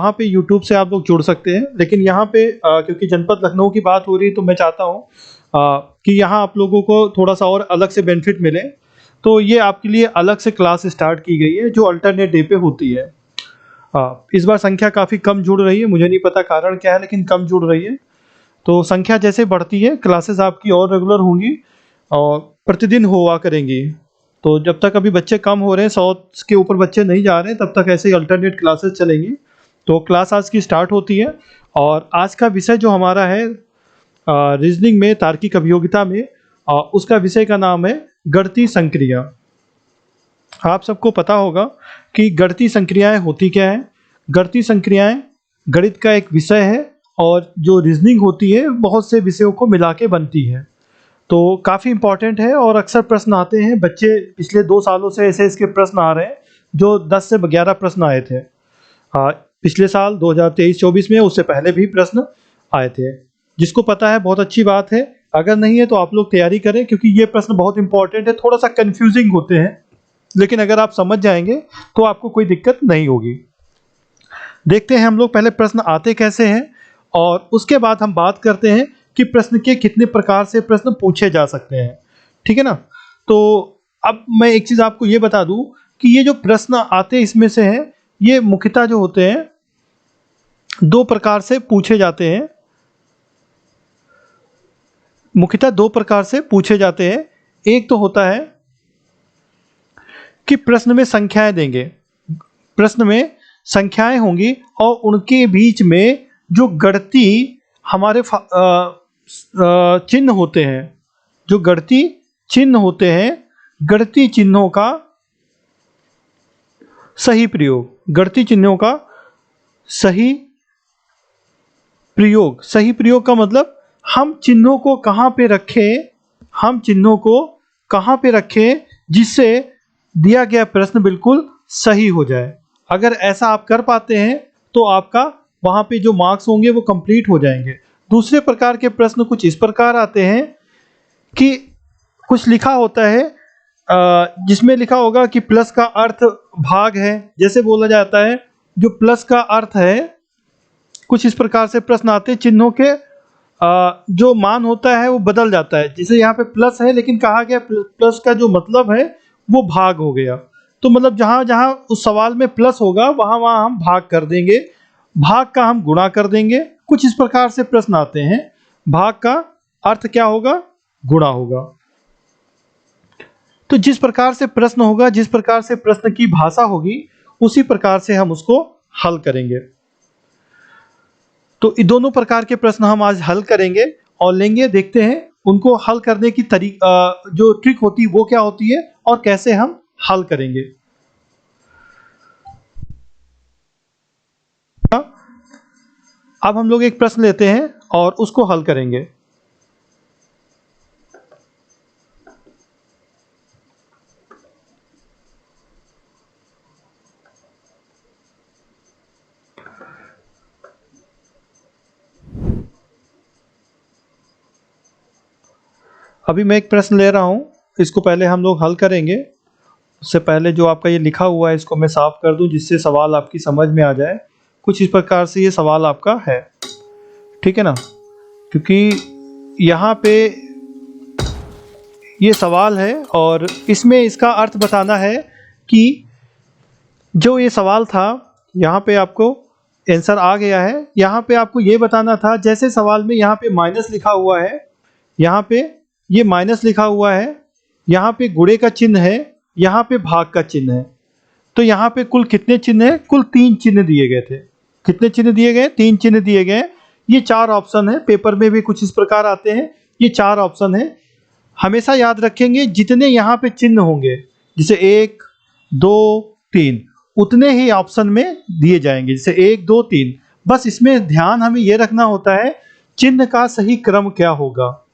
वहाँ पे यूट्यूब से आप लोग जुड़ सकते हैं। लेकिन यहाँ पे क्योंकि जनपद लखनऊ की बात हो रही है तो मैं चाहता हूँ कि यहाँ आप लोगों को थोड़ा-सा और अलग से बेनिफिट मिले। तो ये आपके लिए अलग से क्लास स्टार्ट की गई है जो अल्टरनेट डे पे होती है। इस बार संख्या काफ़ी कम जुड़ रही है, मुझे नहीं पता कारण क्या है लेकिन कम जुड़ रही है। तो संख्या जैसे बढ़ती है क्लासेस आपकी और रेगुलर होंगी और प्रतिदिन हुआ करेंगी। तो जब तक अभी बच्चे कम हो रहे हैं, 100 के ऊपर बच्चे नहीं जा रहे हैं, तब तक ऐसे ही अल्टरनेट क्लासेस चलेंगी। तो क्लास आज की स्टार्ट होती है और आज का विषय जो हमारा है रीजनिंग में तार्किक अभियोगिता में उसका विषय का नाम है गणितीय संक्रिया। आप सबको पता होगा कि गणितीय संक्रियाएं होती क्या है। गणितीय संक्रियाएं गणित का एक विषय है और जो रीजनिंग होती है बहुत से विषयों को मिला के बनती है। तो काफ़ी इम्पॉर्टेंट है और अक्सर प्रश्न आते हैं। बच्चे पिछले 2 सालों से ऐसे इसके प्रश्न आ रहे हैं जो 10 से 11 प्रश्न आए थे। पिछले साल 2023-24 में, उससे पहले भी प्रश्न आए थे। जिसको पता है बहुत अच्छी बात है, अगर नहीं है तो आप लोग तैयारी करें क्योंकि ये प्रश्न बहुत इंपॉर्टेंट है। थोड़ा-सा कन्फ्यूजिंग होते हैं लेकिन अगर आप समझ जाएंगे तो आपको कोई दिक्कत नहीं होगी। देखते हैं हम लोग पहले प्रश्न आते कैसे हैं और उसके बाद हम बात करते हैं कि प्रश्न के कितने प्रकार से प्रश्न पूछे जा सकते हैं। ठीक है ना? तो अब मैं एक चीज़ आपको ये बता दूं कि ये जो प्रश्न आते इसमें से हैं, ये मुख्यतः जो होते हैं 2 प्रकार से पूछे जाते हैं। मुख्यतः 2 प्रकार से पूछे जाते हैं। एक तो होता है कि प्रश्न में संख्याएं देंगे। प्रश्न में संख्याएं होंगी और उनके बीच में जो गणितीय हमारे चिन्ह होते हैं, जो गणितीय चिन्ह होते हैं, गणितीय चिन्हों का सही प्रयोग, गणितीय चिन्हों का सही प्रयोग। सही प्रयोग का मतलब हम चिन्हों को कहाँ पे रखें, हम चिन्हों को कहाँ पे रखें जिससे दिया गया प्रश्न बिल्कुल सही हो जाए। अगर ऐसा आप कर पाते हैं तो आपका वहाँ पे जो मार्क्स होंगे वो कंप्लीट हो जाएंगे। दूसरे प्रकार के प्रश्न कुछ इस प्रकार आते हैं कि कुछ लिखा होता है जिसमें लिखा होगा कि प्लस का अर्थ भाग है। जैसे बोला जाता है जो प्लस का अर्थ है, कुछ इस प्रकार से प्रश्न आते हैं। चिन्हों के जो मान होता है वो बदल जाता है। जैसे यहाँ पे प्लस है लेकिन कहा गया प्लस का जो मतलब है वो भाग हो गया। तो मतलब जहाँ जहाँ उस सवाल में प्लस होगा वहाँ वहाँ हम भाग कर देंगे, भाग का हम गुणा कर देंगे। कुछ इस प्रकार से प्रश्न आते हैं। भाग का अर्थ क्या होगा? गुणा होगा। तो जिस प्रकार से प्रश्न होगा, जिस प्रकार से प्रश्न की भाषा होगी, उसी प्रकार से हम उसको हल करेंगे। तो इन दोनों प्रकार के प्रश्न हम आज हल करेंगे और लेंगे। देखते हैं उनको हल करने की जो ट्रिक होती है वो क्या होती है और कैसे हम हल करेंगे। अब हम लोग एक प्रश्न लेते हैं और उसको हल करेंगे। अभी मैं एक प्रश्न ले रहा हूं, इसको पहले हम लोग हल करेंगे। उससे पहले जो आपका ये लिखा हुआ है इसको मैं साफ कर दूं जिससे सवाल आपकी समझ में आ जाए। कुछ इस प्रकार से ये सवाल आपका है, ठीक है ना? क्योंकि यहाँ पे ये सवाल है और इसमें इसका अर्थ बताना है कि जो ये सवाल था यहाँ पे आपको आंसर आ गया है। यहाँ पे आपको ये बताना था, जैसे सवाल में यहाँ पे माइनस लिखा हुआ है, यहाँ पे ये माइनस लिखा हुआ है, यहाँ पे गुणे का चिन्ह है, यहाँ पे भाग का चिन्ह है। तो यहाँ पे कुल कितने चिन्ह हैं? कुल 3 चिन्ह दिए गए थे। कितने चिन्ह दिए गए? 3 चिन्ह दिए गए। ये 4 ऑप्शन है। पेपर में भी कुछ इस प्रकार आते हैं। ये 4 ऑप्शन है। हमेशा याद रखेंगे जितने यहाँ पे चिन्ह होंगे, जैसे 1 2 3, उतने ही ऑप्शन में दिए जाएंगे। जैसे 1 2 3। बस इसमें ध्यान हमें ये रखना होता है चिन्ह का सही क्रम क्या होगा,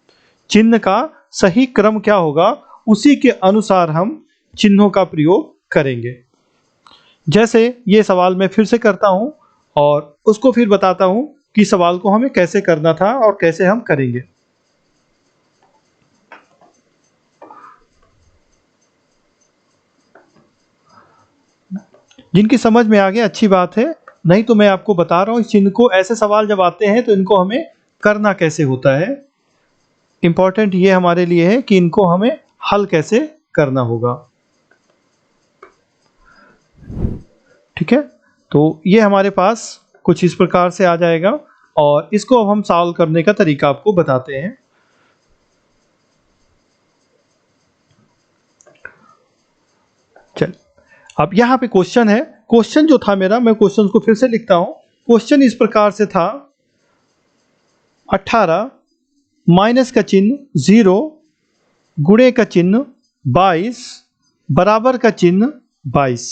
चिन्ह का सही क्रम क्या होगा, उसी के अनुसार हम चिन्हों का प्रयोग करेंगे। जैसे ये सवाल मैं फिर से करता हूं और उसको फिर बताता हूं कि सवाल को हमें कैसे करना था और कैसे हम करेंगे। जिनकी समझ में आ गया अच्छी बात है, नहीं तो मैं आपको बता रहा हूँ इस चिन्ह को, ऐसे सवाल जब आते हैं तो इनको हमें करना कैसे होता है। इंपॉर्टेंट ये हमारे लिए है कि इनको हमें हल कैसे करना होगा। ठीक है, तो ये हमारे पास कुछ इस प्रकार से आ जाएगा और इसको अब हम सॉल्व करने का तरीका आपको बताते हैं। चल, अब यहाँ पे क्वेश्चन है। क्वेश्चन जो था मेरा, मैं क्वेश्चन को फिर से लिखता हूँ। क्वेश्चन इस प्रकार से था, 18 माइनस का चिन्ह 0 गुणे का चिन्ह 22 बराबर का चिन्ह 22।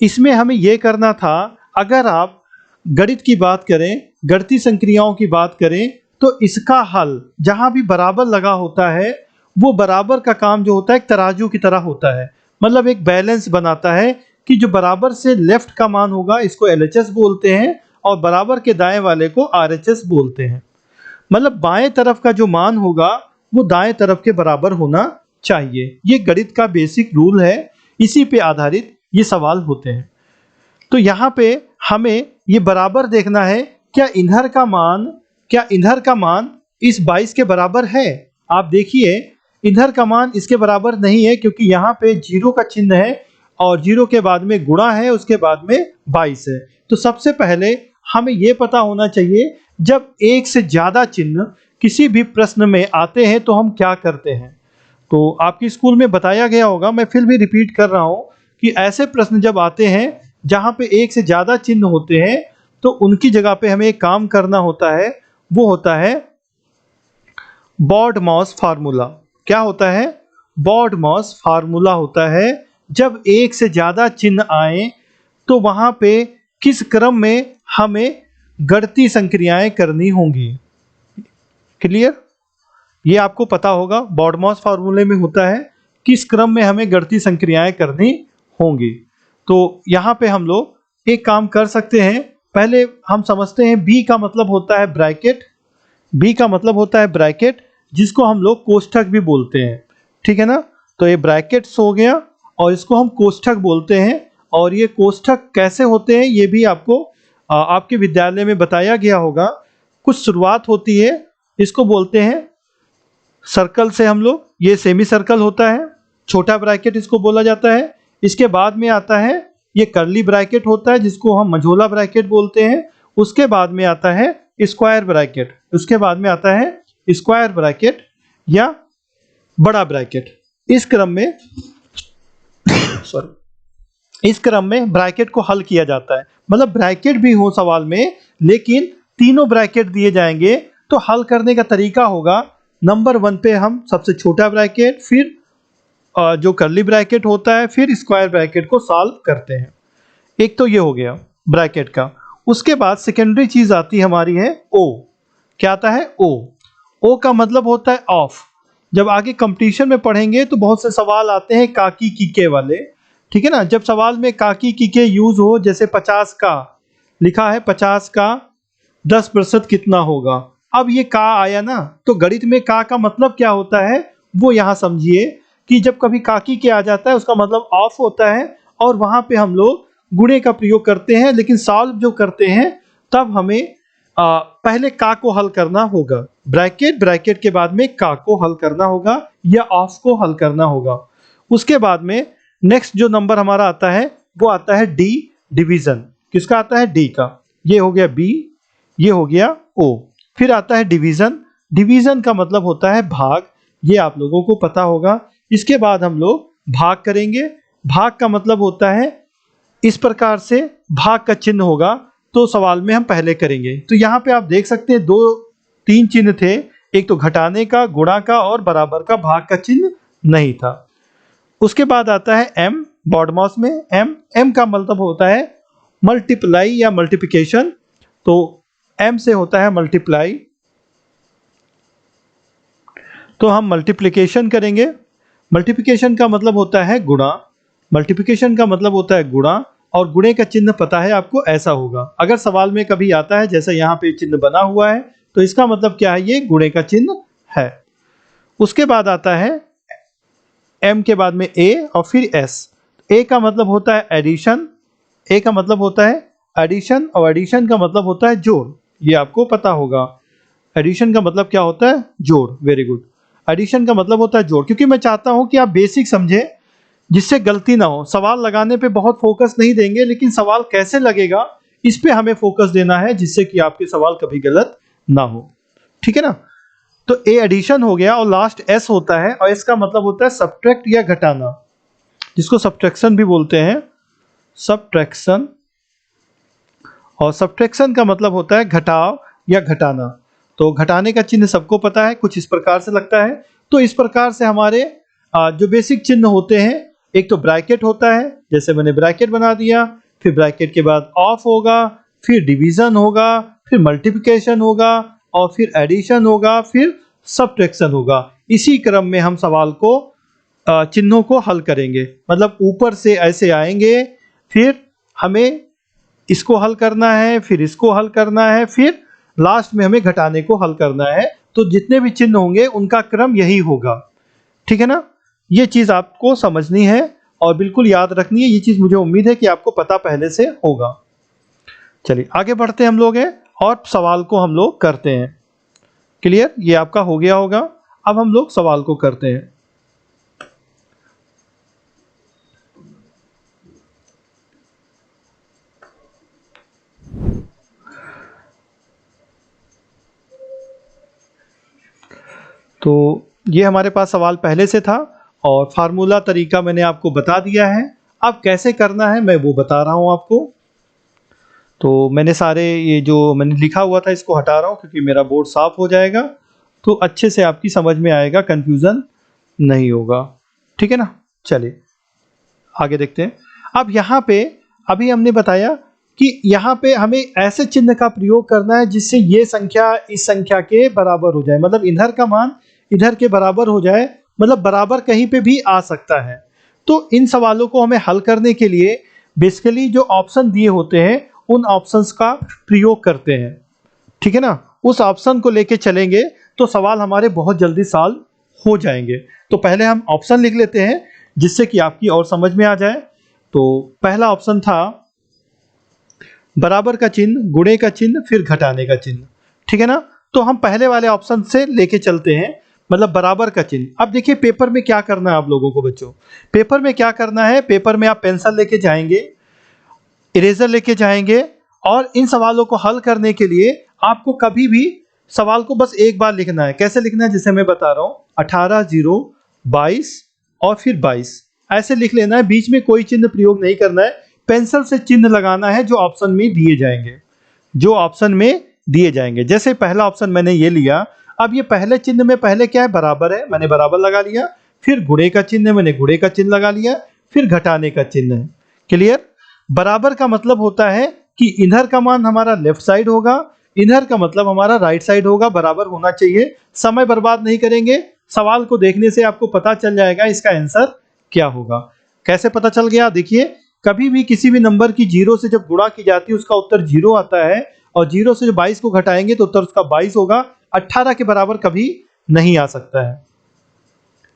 इसमें हमें यह करना था, अगर आप गणित की बात करें, गणितीय संक्रियाओं की बात करें, तो इसका हल जहां भी बराबर लगा होता है, वो बराबर का काम जो होता है एक तराजू की तरह होता है। मतलब एक बैलेंस बनाता है कि जो बराबर से लेफ्ट का मान होगा इसको LHS बोलते हैं और बराबर के दाएं वाले को RHS बोलते हैं। मतलब बाएं तरफ का जो मान होगा वो दाएं तरफ के बराबर होना चाहिए। ये गणित का बेसिक रूल है, इसी पे आधारित ये सवाल होते हैं। तो यहाँ पे हमें ये बराबर देखना है, क्या इधर का मान इस 22 के बराबर है। आप देखिए इधर का मान इसके बराबर नहीं है, क्योंकि यहाँ पे 0 का चिन्ह है और 0 के बाद में गुणा है, उसके बाद में 22 है। तो सबसे पहले हमें ये पता होना चाहिए, जब एक से ज्यादा चिन्ह किसी भी प्रश्न में आते हैं तो हम क्या करते हैं। तो आपकी स्कूल में बताया गया होगा, मैं फिर भी रिपीट कर रहा हूँ कि ऐसे प्रश्न जब आते हैं जहां पे एक से ज्यादा चिन्ह होते हैं, तो उनकी जगह पे हमें एक काम करना होता है, वो होता है बॉड-मॉस फार्मूला। क्या होता है? बॉड-मॉस फार्मूला होता है। जब एक से ज्यादा चिन्ह आए तो वहां पे किस क्रम में हमें गणितीय संक्रियाएं करनी होंगी। क्लियर? ये आपको पता होगा, बॉड-मॉस फार्मूले में होता है किस क्रम में हमें गणितीय संक्रियाएं करनी होंगी। तो यहाँ पे हम लोग एक काम कर सकते हैं, पहले हम समझते हैं बी का मतलब होता है ब्रैकेट। बी का मतलब होता है ब्रैकेट, जिसको हम लोग कोष्ठक भी बोलते हैं। ठीक है ना? तो ये ब्रैकेट्स हो गया और इसको हम कोष्ठक बोलते हैं। और ये कोष्ठक कैसे होते हैं ये भी आपको आपके विद्यालय में बताया गया होगा। कुछ शुरुआत होती है, इसको बोलते हैं सर्कल से हम लोग, ये सेमी सर्कल होता है, छोटा ब्रैकेट इसको बोला जाता है। इसके बाद में आता है ये कर्ली ब्रैकेट होता है, जिसको हम मझोला ब्रैकेट बोलते हैं। उसके बाद में आता है स्क्वायर ब्रैकेट, उसके बाद में आता है स्क्वायर ब्रैकेट या बड़ा ब्रैकेट। इस क्रम में इस क्रम में ब्रैकेट को हल किया जाता है। मतलब ब्रैकेट भी हो सवाल में, लेकिन तीनों ब्रैकेट दिए जाएंगे तो हल करने का तरीका होगा, नंबर 1 पे हम सबसे छोटा ब्रैकेट, फिर जो कर्ली ब्रैकेट होता है, फिर स्क्वायर ब्रैकेट को सॉल्व करते हैं। एक तो ये हो गया ब्रैकेट का। उसके बाद सेकेंडरी चीज आती हमारी है ओ। क्या आता है? ओ। ओ का मतलब होता है ऑफ। जब आगे कंपटीशन में पढ़ेंगे तो बहुत से सवाल आते हैं काकी कीके वाले। ठीक है ना? जब सवाल में काकी कीके यूज हो, जैसे 50 का लिखा है, 50 का 10% कितना होगा। अब ये का आया ना, तो गणित में का मतलब क्या होता है वो यहाँ समझिए कि जब कभी काकी के आ जाता है उसका मतलब ऑफ होता है, और वहां पे हम लोग गुणे का प्रयोग करते हैं। लेकिन सॉल्व जो करते हैं तब हमें पहले का को हल करना होगा, ब्रैकेट के बाद में का को हल करना होगा या ऑफ को हल करना होगा। उसके बाद में नेक्स्ट जो नंबर हमारा आता है वो आता है डी, डिवीजन। किसका आता है? डी का। ये हो गया बी, ये हो गया ओ। फिर आता है डिवीजन। डिवीजन का मतलब होता है भाग, ये आप लोगों को पता होगा। इसके बाद हम लोग भाग करेंगे। भाग का मतलब होता है इस प्रकार से भाग का चिन्ह होगा, तो सवाल में हम पहले करेंगे। तो यहाँ पे आप देख सकते हैं 2-3 चिन्ह थे, एक तो घटाने का, गुणा का और बराबर का, भाग का चिन्ह नहीं था। उसके बाद आता है एम, बॉड-मॉस में एम। एम का मतलब होता है मल्टीप्लाई या मल्टीप्लिकेशन, तो एम से होता है मल्टीप्लाई, तो हम मल्टीप्लिकेशन करेंगे। मल्टीप्लिकेशन का मतलब होता है गुणा, मल्टीप्लिकेशन का मतलब होता है गुणा, और गुणे का चिन्ह पता है आपको, ऐसा होगा। अगर सवाल में कभी आता है जैसे यहाँ पे चिन्ह बना हुआ है, तो इसका मतलब क्या है? ये गुणे का चिन्ह है। उसके बाद आता है एम के बाद में ए और फिर एस। ए का मतलब होता है एडिशन, ए का मतलब होता है एडिशन, और एडिशन का मतलब होता है जोड़, ये आपको पता होगा। एडिशन का मतलब क्या होता है? जोड़। Very good. एडिशन का मतलब होता है जोड़, क्योंकि मैं चाहता हूं कि आप बेसिक समझें जिससे गलती ना हो। सवाल लगाने पे बहुत फोकस नहीं देंगे, लेकिन सवाल कैसे लगेगा इस पे हमें फोकस देना है, जिससे कि आपके सवाल कभी गलत ना हो। ठीक है ना? तो ए एडिशन हो गया, और लास्ट एस होता है, और इसका मतलब होता है सब्ट्रैक्ट या घटाना, जिसको सब्ट्रैक्शन भी बोलते हैं, सब्ट्रैक्शन। और सब्ट्रैक्शन का मतलब होता है घटाव या घटाना। तो घटाने का चिन्ह सबको पता है, कुछ इस प्रकार से लगता है। तो इस प्रकार से हमारे जो बेसिक चिन्ह होते हैं, एक तो ब्रैकेट होता है, जैसे मैंने ब्रैकेट बना दिया, फिर ब्रैकेट के बाद ऑफ होगा, फिर डिवीजन होगा, फिर मल्टीप्लिकेशन होगा, और फिर एडिशन होगा, फिर सब्ट्रैक्शन होगा। इसी क्रम में हम सवाल को चिन्हों को हल करेंगे, मतलब ऊपर से ऐसे आएंगे, फिर हमें इसको हल करना है, फिर इसको हल करना है, फिर लास्ट में हमें घटाने को हल करना है। तो जितने भी चिन्ह होंगे उनका क्रम यही होगा। ठीक है ना? ये चीज आपको समझनी है और बिल्कुल याद रखनी है। ये चीज मुझे उम्मीद है कि आपको पता पहले से होगा। चलिए आगे बढ़ते हैं हम लोग हैं, और सवाल को हम लोग करते हैं। क्लियर? ये आपका हो गया होगा। अब हम लोग सवाल को करते हैं। तो ये हमारे पास सवाल पहले से था, और फार्मूला तरीका मैंने आपको बता दिया है। अब कैसे करना है मैं वो बता रहा हूं आपको। तो मैंने सारे ये जो मैंने लिखा हुआ था इसको हटा रहा हूं, क्योंकि मेरा बोर्ड साफ हो जाएगा, तो अच्छे से आपकी समझ में आएगा, कंफ्यूजन नहीं होगा। ठीक है ना? चलिए आगे देखते हैं। अब यहाँ पे अभी हमने बताया कि यहाँ पे हमें ऐसे चिन्ह का प्रयोग करना है जिससे ये संख्या इस संख्या के बराबर हो जाए, मतलब इधर का मान इधर के बराबर हो जाए, मतलब बराबर कहीं पे भी आ सकता है। तो इन सवालों को हमें हल करने के लिए बेसिकली जो ऑप्शन दिए होते हैं उन ऑप्शंस का प्रयोग करते हैं। ठीक है ना? उस ऑप्शन को लेके चलेंगे तो सवाल हमारे बहुत जल्दी सॉल्व हो जाएंगे। तो पहले हम ऑप्शन लिख लेते हैं जिससे कि आपकी और समझ में आ जाए। तो पहला ऑप्शन था बराबर का चिन्ह, गुणे का चिन्ह, फिर घटाने का चिन्ह। ठीक है ना? तो हम पहले वाले ऑप्शन से लेके चलते हैं, मतलब बराबर का चिन्ह। अब देखिए पेपर में क्या करना है आप लोगों को बच्चों। पेपर में क्या करना है, पेपर में आप पेंसिल लेके जाएंगे, इरेजर लेके जाएंगे, और इन सवालों को हल करने के लिए आपको कभी भी सवाल को बस एक बार लिखना है। कैसे लिखना है जैसे मैं बता रहा हूँ, 18, 0, 22 और फिर 22 ऐसे लिख लेना है। बीच में कोई चिन्ह प्रयोग नहीं करना है, पेंसिल से चिन्ह लगाना है जो ऑप्शन में दिए जाएंगे, जो ऑप्शन में दिए जाएंगे। जैसे पहला ऑप्शन मैंने ये लिया, अब ये पहले चिन्ह में पहले क्या है, बराबर है, मैंने बराबर लगा लिया। फिर गुणे का चिन्ह है, मैंने गुणे का चिन्ह लगा लिया। फिर घटाने का चिन्ह है। क्लियर? बराबर का मतलब होता है कि इधर का मान हमारा लेफ्ट साइड होगा, इधर का मतलब हमारा राइट साइड होगा, बराबर होना चाहिए। समय बर्बाद नहीं करेंगे, सवाल को देखने से आपको पता चल जाएगा इसका आंसर क्या होगा। कैसे पता चल गया? देखिए कभी भी किसी भी नंबर की 0 से जब गुणा की जाती है उसका उत्तर 0 आता है, और 0 से जो 22 को घटाएंगे तो उत्तर उसका 22 होगा। 18 के बराबर कभी नहीं आ सकता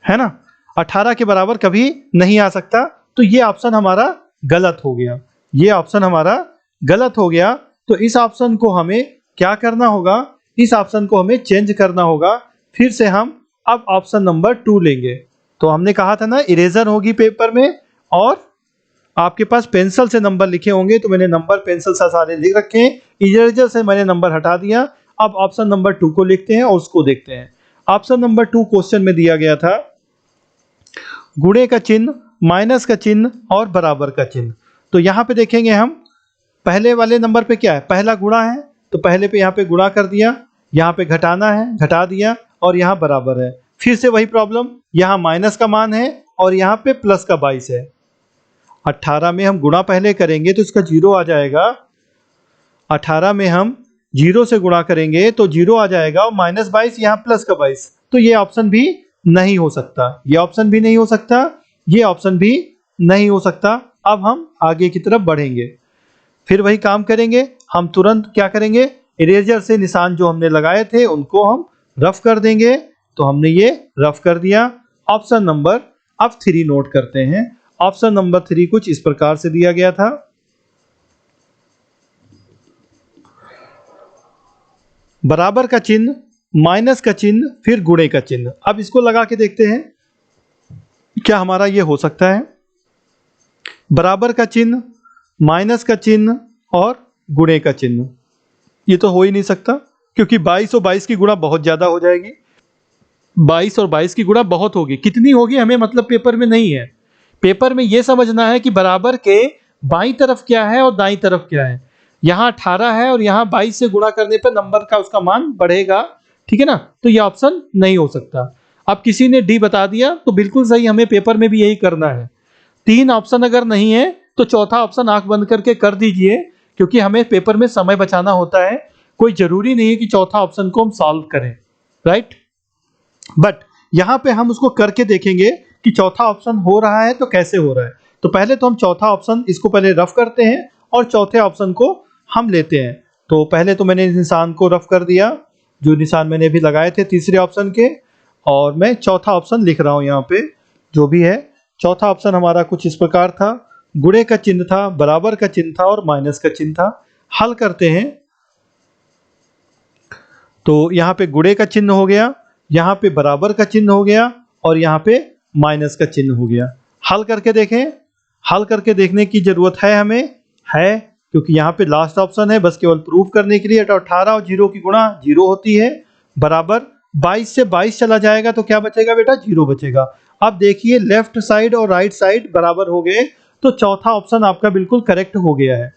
है ना? 18 के बराबर कभी नहीं आ सकता। तो ये ऑप्शन हमारा गलत हो गया, ये ऑप्शन हमारा गलत हो गया। तो इस ऑप्शन को हमें क्या करना होगा, इस ऑप्शन को हमें चेंज करना होगा। फिर से हम अब ऑप्शन नंबर 2 लेंगे। तो हमने कहा था ना इरेजर होगी पेपर में, और आपके पास पेंसिल से नंबर लिखे होंगे, तो मैंने नंबर पेंसिल से सारे लिख रखे हैं, इरेजर से मैंने नंबर हटा दिया। अब ऑप्शन नंबर 2 को लिखते हैं और उसको देखते हैं। ऑप्शन नंबर 2 क्वेश्चन में दिया गया था गुणे का चिन्ह, माइनस का चिन्ह और बराबर का चिन्ह। तो यहाँ पे देखेंगे हम पहले वाले नंबर पे क्या है, पहला गुणा है, तो पहले पे यहाँ पे गुणा कर दिया, यहाँ पे घटाना है, घटा दिया, और यहाँ बराबर है। फिर से वही प्रॉब्लम, यहाँ माइनस का मान है और यहाँ पे प्लस का 22 है। 18 में हम गुणा पहले करेंगे तो इसका 0 आ जाएगा। 18 में हम 0 से गुणा करेंगे तो 0 आ जाएगा, और -22 यहाँ प्लस का 22। तो ये ऑप्शन भी नहीं हो सकता, ये ऑप्शन भी नहीं हो सकता, ये ऑप्शन भी नहीं हो सकता। अब हम आगे की तरफ बढ़ेंगे, फिर वही काम करेंगे। हम तुरंत क्या करेंगे, इरेजर से निशान जो हमने लगाए थे उनको हम रफ कर देंगे। तो हमने ये रफ कर दिया। ऑप्शन नंबर अब 3 नोट करते हैं। ऑप्शन नंबर 3 कुछ इस प्रकार से दिया गया था। बराबर का चिन्ह, माइनस का चिन्ह, फिर गुणे का चिन्ह। अब इसको लगा के देखते हैं क्या हमारा ये हो सकता है। बराबर का चिन्ह, माइनस का चिन्ह और गुणे का चिन्ह, ये तो हो ही नहीं सकता, क्योंकि 22 और 22 की गुणा बहुत ज्यादा हो जाएगी। 22 और 22 की गुणा बहुत होगी, कितनी होगी हमें मतलब पेपर में नहीं है। पेपर में यह समझना है कि बराबर के बाईं तरफ क्या है और दाईं तरफ क्या है। यहाँ 18 है और यहाँ 22 से गुणा करने पर नंबर का उसका मान बढ़ेगा, ठीक है ना। तो यह ऑप्शन नहीं हो सकता। अब किसी ने डी बता दिया तो बिल्कुल सही, हमें पेपर में भी यही करना है। 3 ऑप्शन अगर नहीं है तो चौथा ऑप्शन आंख बंद करके कर दीजिए, क्योंकि हमें पेपर में समय बचाना होता है। कोई जरूरी नहीं है कि चौथा ऑप्शन को हम सॉल्व करें, राइट। बट यहां पे हम उसको करके देखेंगे कि चौथा ऑप्शन हो रहा है तो कैसे हो रहा है। तो पहले तो हम चौथा ऑप्शन इसको पहले रफ करते हैं और चौथे ऑप्शन को हम लेते हैं। तो पहले तो मैंने इस निशान को रफ कर दिया, जो निशान मैंने अभी लगाए थे तीसरे ऑप्शन के, और मैं चौथा ऑप्शन लिख रहा हूं यहाँ पे जो भी है। चौथा ऑप्शन हमारा कुछ इस प्रकार था, गुणे का चिन्ह था, बराबर का चिन्ह था और माइनस का चिन्ह था। हल करते हैं तो यहाँ पे गुणे का चिन्ह हो गया, यहाँ पे बराबर का चिन्ह हो गया और यहाँ पे माइनस का चिन्ह हो गया। हल करके देखें। हल करके देखने की जरूरत है हमें, है, क्योंकि यहाँ पे लास्ट ऑप्शन है, बस केवल प्रूफ करने के लिए। तो 18 और 0 की गुणा 0 होती है, बराबर 22 से 22 चला जाएगा तो क्या बचेगा बेटा, 0 बचेगा। अब देखिए लेफ्ट साइड और राइट साइड बराबर हो गए, तो चौथा ऑप्शन आपका बिल्कुल करेक्ट हो गया है।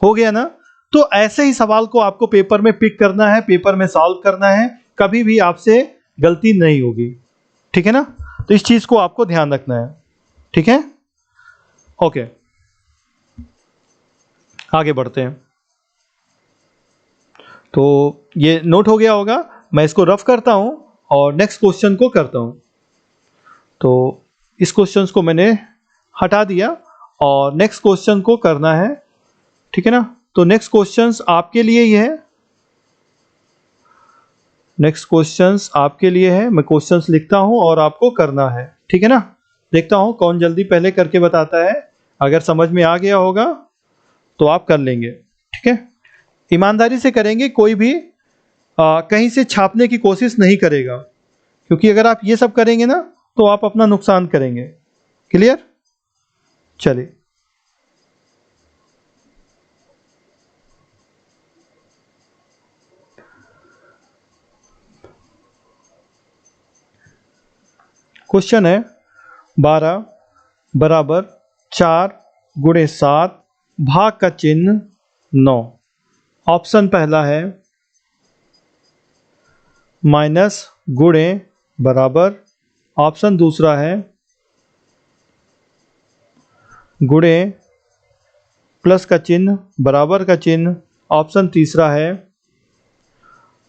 हो गया ना। तो ऐसे ही सवाल को आपको पेपर में पिक करना है, पेपर में सॉल्व करना है, कभी भी आपसे गलती नहीं होगी, ठीक है ना। तो इस चीज को आपको ध्यान रखना है, ठीक है। ओके, आगे बढ़ते हैं। तो ये नोट हो गया होगा, मैं इसको रफ करता हूं और नेक्स्ट क्वेश्चन को करता हूं। तो इस क्वेश्चन को मैंने हटा दिया और नेक्स्ट क्वेश्चन को करना है, ठीक है ना। तो नेक्स्ट क्वेश्चंस आपके लिए ही है, नेक्स्ट क्वेश्चंस आपके लिए है। मैं क्वेश्चंस लिखता हूं और आपको करना है, ठीक है ना। देखता हूं कौन जल्दी पहले करके बताता है। अगर समझ में आ गया होगा तो आप कर लेंगे, ठीक है। ईमानदारी से करेंगे, कोई भी कहीं से छापने की कोशिश नहीं करेगा, क्योंकि अगर आप ये सब करेंगे ना तो आप अपना नुकसान करेंगे। क्लियर। चलिए, क्वेश्चन है 12 बराबर 4 गुणे 7 भाग का चिन्ह 9। ऑप्शन पहला है माइनस गुणे बराबर, ऑप्शन दूसरा है गुणे प्लस का चिन्ह बराबर का चिन्ह, ऑप्शन तीसरा है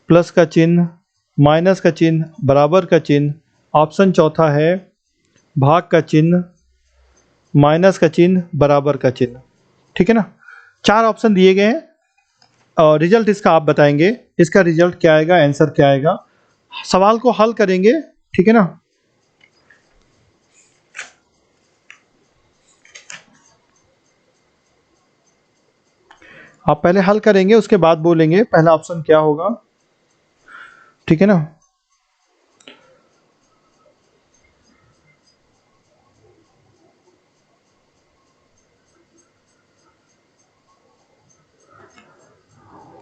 प्लस का चिन्ह माइनस का चिन्ह बराबर का चिन्ह, ऑप्शन चौथा है भाग का चिन्ह माइनस का चिन्ह बराबर का चिन्ह, ठीक है ना। 4 ऑप्शन दिए गए हैं और रिजल्ट इसका आप बताएंगे, इसका रिजल्ट क्या आएगा, आंसर क्या आएगा। सवाल को हल करेंगे, ठीक है ना। आप पहले हल करेंगे, उसके बाद बोलेंगे पहला ऑप्शन क्या होगा, ठीक है ना।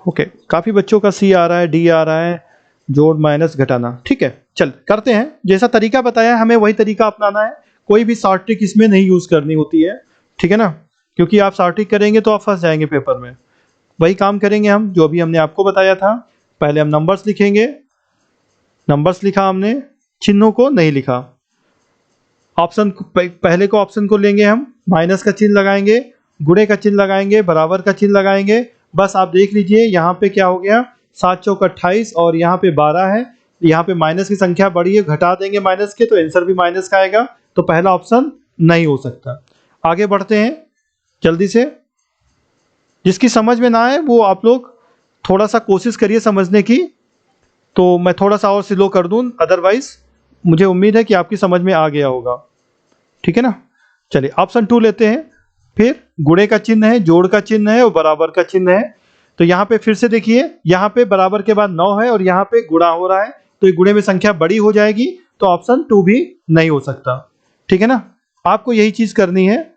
ओके, काफी बच्चों का सी आ रहा है, डी आ रहा है, जोड़ माइनस घटाना, ठीक है। चल करते हैं, जैसा तरीका बताया हमें वही तरीका अपनाना है। कोई भी शॉर्ट ट्रिक इसमें नहीं यूज करनी होती है, ठीक है ना, क्योंकि आप शॉर्ट ट्रिक करेंगे तो आप फंस जाएंगे पेपर में। वही काम करेंगे हम जो अभी हमने आपको बताया था। पहले हम नंबर्स लिखेंगे, नंबर्स लिखा हमने, चिन्हों को नहीं लिखा। ऑप्शन पहले को ऑप्शन को लेंगे हम, माइनस का चिन्ह लगाएंगे, गुणे का चिन्ह लगाएंगे, बराबर का चिन्ह लगाएंगे। बस आप देख लीजिए यहाँ पे क्या हो गया, 7 चौक 28 और यहाँ पे 12 है। यहाँ पे माइनस की संख्या बड़ी है, घटा देंगे माइनस के तो आंसर भी माइनस का आएगा। तो पहला ऑप्शन नहीं हो सकता। आगे बढ़ते हैं जल्दी से। जिसकी समझ में ना आए वो आप लोग थोड़ा सा कोशिश करिए समझने की, तो मैं थोड़ा सा और स्लो कर दूं, अदरवाइज मुझे उम्मीद है कि आपकी समझ में आ गया होगा, ठीक है ना। चलिए ऑप्शन 2 लेते हैं। फिर गुणे का चिन्ह है, जोड़ का चिन्ह है और बराबर का चिन्ह है। तो यहाँ पे फिर से देखिए, यहाँ पे बराबर के बाद 9 है और यहाँ पे गुणा हो रहा है, तो ये गुणे में संख्या बड़ी हो जाएगी, तो ऑप्शन 2 भी नहीं हो सकता। ठीक है ना, आपको यही चीज करनी है।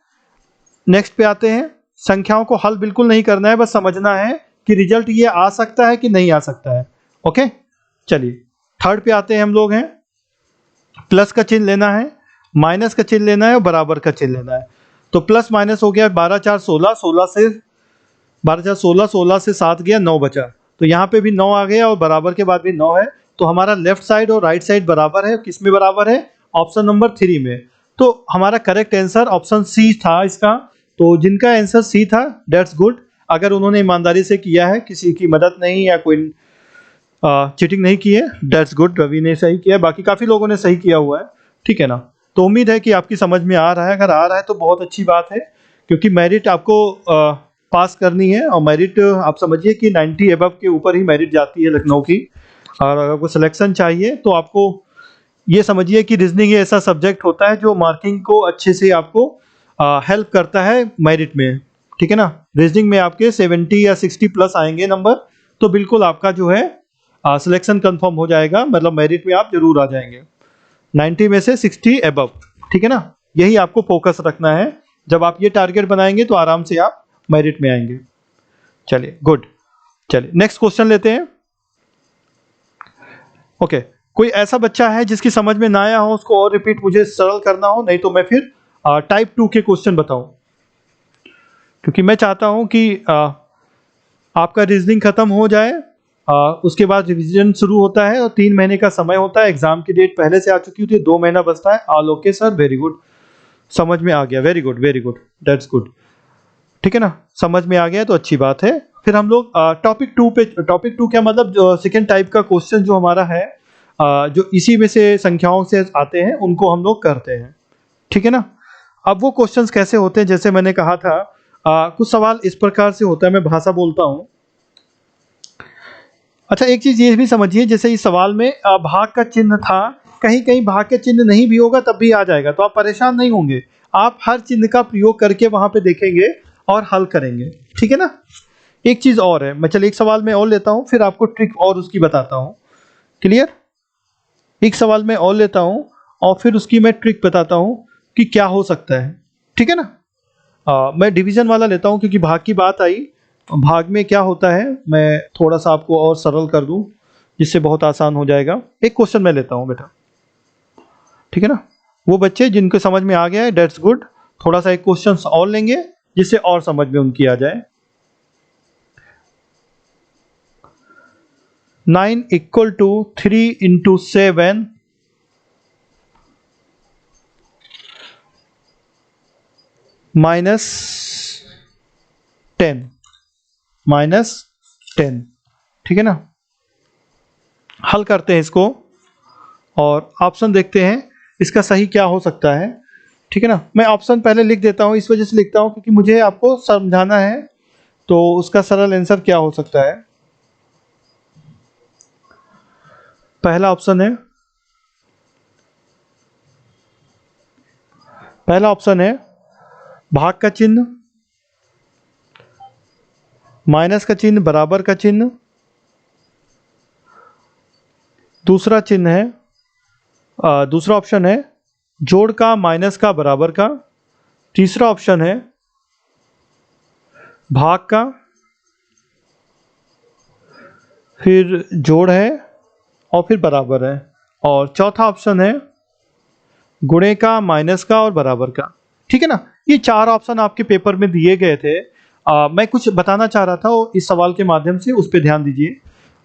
नेक्स्ट पे आते हैं, संख्याओं को हल बिल्कुल नहीं करना है, बस समझना है कि रिजल्ट ये आ सकता है कि नहीं आ सकता है। ओके, चलिए थर्ड पे आते हैं हम लोग हैं। प्लस का चिन्ह लेना है, माइनस का चिन्ह लेना है और बराबर का चिन्ह लेना है। तो प्लस माइनस हो गया 12 4 16, 16 से 12 4 16, 16 से 7 गया 9 बचा, तो यहाँ पे भी 9 आ गया और बराबर के बाद भी 9 है, तो हमारा लेफ्ट साइड और राइट साइड बराबर है। किस में बराबर है? ऑप्शन नंबर 3 में। तो हमारा करेक्ट आंसर ऑप्शन सी था इसका। तो जिनका आंसर सी था, दैट्स गुड। अगर उन्होंने ईमानदारी से किया है, किसी की मदद नहीं या कोई चीटिंग नहीं की है, दैट्स गुड। रवि ने सही किया है, बाकी काफ़ी लोगों ने सही किया हुआ है। ठीक है ना, तो उम्मीद है कि आपकी समझ में आ रहा है। अगर आ रहा है तो बहुत अच्छी बात है, क्योंकि मेरिट आपको पास करनी है, और मेरिट आप समझिए कि 90 एबव के ऊपर ही मेरिट जाती है लखनऊ की। और अगर आपको सिलेक्शन चाहिए तो आपको ये समझिए कि रीजनिंग ऐसा सब्जेक्ट होता है जो मार्किंग को अच्छे से आपको हेल्प करता है मेरिट में। ठीक है ना, रीजनिंग में आपके 70 या 60 प्लस आएंगे नंबर, तो बिल्कुल आपका जो है सिलेक्शन कंफर्म हो जाएगा, मतलब मेरिट में आप जरूर आ जाएंगे 90 में से 60 एबव। ठीक है ना, यही आपको फोकस रखना है। जब आप ये टारगेट बनाएंगे तो आराम से आप मेरिट में आएंगे। चलिए गुड, चलिए नेक्स्ट क्वेश्चन लेते हैं। ओके, कोई ऐसा बच्चा है जिसकी समझ में ना आया हो, उसको और रिपीट मुझे सरल करना हो, नहीं तो मैं फिर टाइप 2 के क्वेश्चन बताऊं, क्योंकि मैं चाहता हूं कि आपका रीजनिंग खत्म हो जाए, उसके बाद रिवीजन शुरू होता है और 3 महीने का समय होता है। एग्जाम की डेट पहले से आ चुकी होती है, 2 महीना बचता है। All okay sir, very good, समझ में आ गया, very good very good, that's good. ठीक है ना, समझ में आ गया तो अच्छी बात है। फिर हम लोग टॉपिक 2 पे, टॉपिक 2 क्या मतलब जो सेकेंड टाइप का क्वेश्चन जो हमारा है, जो इसी में से संख्याओं से आते हैं, उनको हम लोग करते हैं। ठीक है ना, अब वो क्वेश्चंस कैसे होते हैं, जैसे मैंने कहा था, कुछ सवाल इस प्रकार से होता है, मैं भाषा बोलता हूँ। अच्छा, एक चीज ये भी समझिए, जैसे इस सवाल में भाग का चिन्ह था, कहीं कहीं भाग का चिन्ह नहीं भी होगा तब भी आ जाएगा, तो आप परेशान नहीं होंगे। आप हर चिन्ह का प्रयोग करके वहां पे देखेंगे और हल करेंगे। ठीक है ना, एक चीज और है, मैं चलिए एक सवाल में और लेता हूं, फिर आपको ट्रिक और उसकी बताता हूं। क्लियर? एक सवाल में और लेता हूं और फिर उसकी मैं ट्रिक बताता हूं कि क्या हो सकता है। ठीक है ना, मैं डिवीजन वाला लेता हूं, क्योंकि भाग की बात आई। भाग में क्या होता है, मैं थोड़ा सा आपको और सरल कर दूं, जिससे बहुत आसान हो जाएगा। एक क्वेश्चन मैं लेता हूं बेटा, ठीक है ना, वो बच्चे जिनको समझ में आ गया है, दैट्स गुड। थोड़ा सा एक क्वेश्चन और लेंगे जिससे और समझ में उनकी आ जाए। 9 इक्वल टू 3 इंटू 7 -10। ठीक है ना, हल करते हैं इसको और ऑप्शन देखते हैं इसका सही क्या हो सकता है। ठीक है ना, मैं ऑप्शन पहले लिख देता हूं, इस वजह से लिखता हूं क्योंकि मुझे आपको समझाना है, तो उसका सरल आंसर क्या हो सकता है। पहला ऑप्शन है, पहला ऑप्शन है भाग का चिन्ह, माइनस का चिन्ह, बराबर का चिन्ह। दूसरा चिन्ह है, दूसरा ऑप्शन है जोड़ का, माइनस का, बराबर का। तीसरा ऑप्शन है भाग का, फिर जोड़ है और फिर बराबर है। और चौथा ऑप्शन है गुणे का, माइनस का और बराबर का। ठीक है ना, ये 4 ऑप्शन आपके पेपर में दिए गए थे। मैं कुछ बताना चाह रहा था इस सवाल के माध्यम से, उस पर ध्यान दीजिए।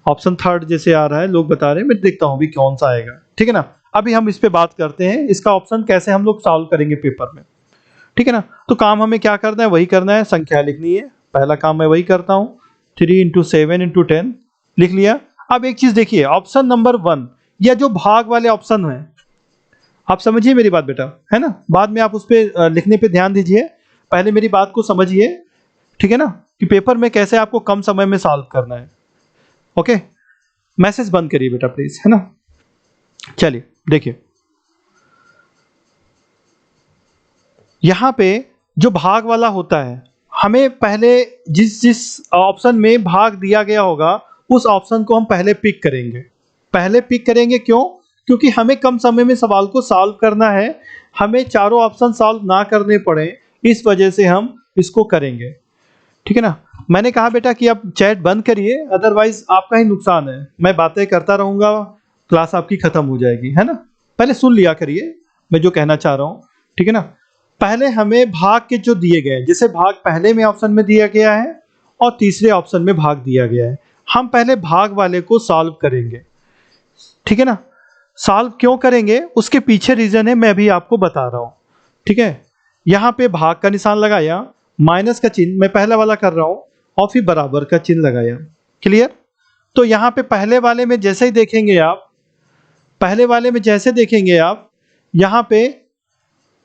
ऑप्शन थर्ड जैसे आ रहा है, लोग बता रहे हैं, मैं देखता हूँ भी कौन सा आएगा। ठीक है ना, अभी हम इस पे बात करते हैं, इसका ऑप्शन कैसे हम लोग सॉल्व करेंगे पेपर में। ठीक है ना, तो काम हमें क्या करना है, वही करना है, संख्या लिखनी है। पहला काम मैं वही करता हूँ, 3 इंटू 7 इंटू 10 लिख लिया। अब एक चीज देखिए, ऑप्शन नंबर 1 या जो भाग वाले ऑप्शन है, आप समझिए मेरी बात बेटा, है ना, बाद में आप उस पर लिखने पे ध्यान दीजिए, पहले मेरी बात को समझिए। ठीक है ना, कि पेपर में कैसे आपको कम समय में सॉल्व करना है। ओके, मैसेज बंद करिए बेटा प्लीज, है ना। चलिए देखिए, यहां पे जो भाग वाला होता है, हमें पहले जिस जिस ऑप्शन में भाग दिया गया होगा उस ऑप्शन को हम पहले पिक करेंगे। पहले पिक करेंगे क्यों? क्योंकि हमें कम समय में सवाल को सॉल्व करना है, हमें चारों ऑप्शन सॉल्व ना करने पड़े, इस वजह से हम इसको करेंगे। ठीक है ना? मैंने कहा बेटा कि आप चैट बंद करिए, अदरवाइज आपका ही नुकसान है। मैं बातें करता रहूंगा, क्लास आपकी खत्म हो जाएगी, है ना? पहले सुन लिया करिए मैं जो कहना चाह रहा हूँ। ठीक है ना? पहले हमें भाग के जो दिए गए हैं, जैसे भाग पहले में ऑप्शन में दिया गया है और तीसरे ऑप्शन में भाग दिया गया है, हम पहले भाग वाले को सॉल्व करेंगे। ठीक है ना? सॉल्व क्यों करेंगे उसके पीछे रीजन है, मैं भी आपको बता रहा हूं। ठीक है? यहां पे भाग का निशान लगाया, माइनस का चिन्ह मैं पहला वाला कर रहा हूं और फिर बराबर का चिन्ह लगाया। क्लियर? तो यहां पे पहले वाले में जैसे ही देखेंगे आप, पहले वाले में जैसे देखेंगे आप, यहां पे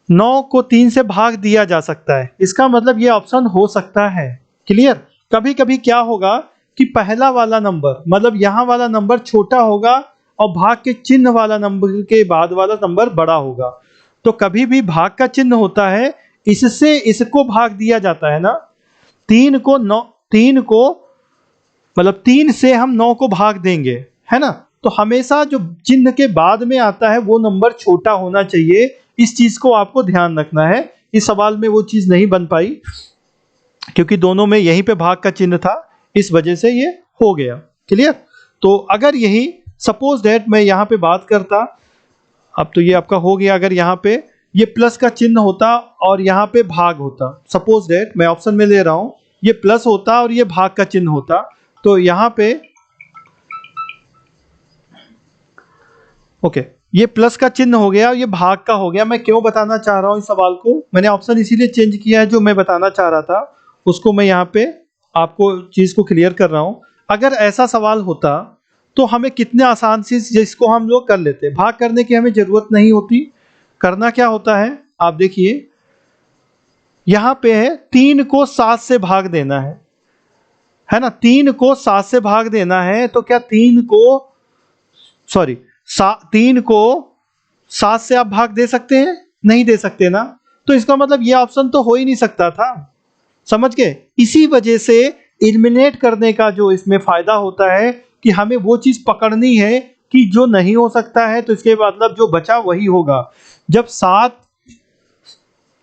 9 को 3 से भाग दिया जा सकता है, इसका मतलब ये ऑप्शन हो सकता है। क्लियर? कभी कभी क्या होगा कि पहला वाला नंबर मतलब यहां वाला नंबर छोटा होगा और भाग के चिन्ह वाला नंबर के बाद वाला नंबर बड़ा होगा। तो कभी भी भाग का चिन्ह होता है, इससे इसको भाग दिया जाता है ना, 3 को 9, 3 को मतलब 3 से हम 9 को भाग देंगे, है ना? तो हमेशा जो चिन्ह के बाद में आता है वो नंबर छोटा होना चाहिए, इस चीज को आपको ध्यान रखना है। इस सवाल में वो चीज नहीं बन पाई क्योंकि दोनों में यहीं पे भाग का चिन्ह था, इस वजह से ये हो गया। क्लियर? तो अगर यही सपोज दैट मैं यहाँ पे बात करता, अब तो ये आपका हो गया, अगर यहाँ पे ये प्लस का चिन्ह होता और यहाँ पे भाग होता, सपोज दैट मैं ऑप्शन में ले रहा हूँ, ये प्लस होता और ये भाग का चिन्ह होता, तो यहाँ पे ओके ये प्लस का चिन्ह हो गया और ये भाग का हो गया। मैं क्यों बताना चाह रहा हूँ इस सवाल को, मैंने ऑप्शन इसीलिए चेंज किया है, जो मैं बताना चाह रहा था उसको मैं यहाँ पे आपको चीज को क्लियर कर रहा हूँ। अगर ऐसा सवाल होता तो हमें कितने आसान से जिसको हम लोग कर लेते, भाग करने की हमें जरूरत नहीं होती। करना क्या होता है आप देखिए, यहाँ पे है 3 को 7 से भाग देना है ना? 3 को 7 से भाग देना है, तो क्या 3 को 3 को 7 से आप भाग दे सकते हैं? नहीं दे सकते ना, तो इसका मतलब ये ऑप्शन तो हो ही नहीं सकता था। समझ गए? इसी वजह से एलिमिनेट करने का जो इसमें फायदा होता है कि हमें वो चीज पकड़नी है कि जो नहीं हो सकता है, तो इसके मतलब जो बचा वही होगा। जब 7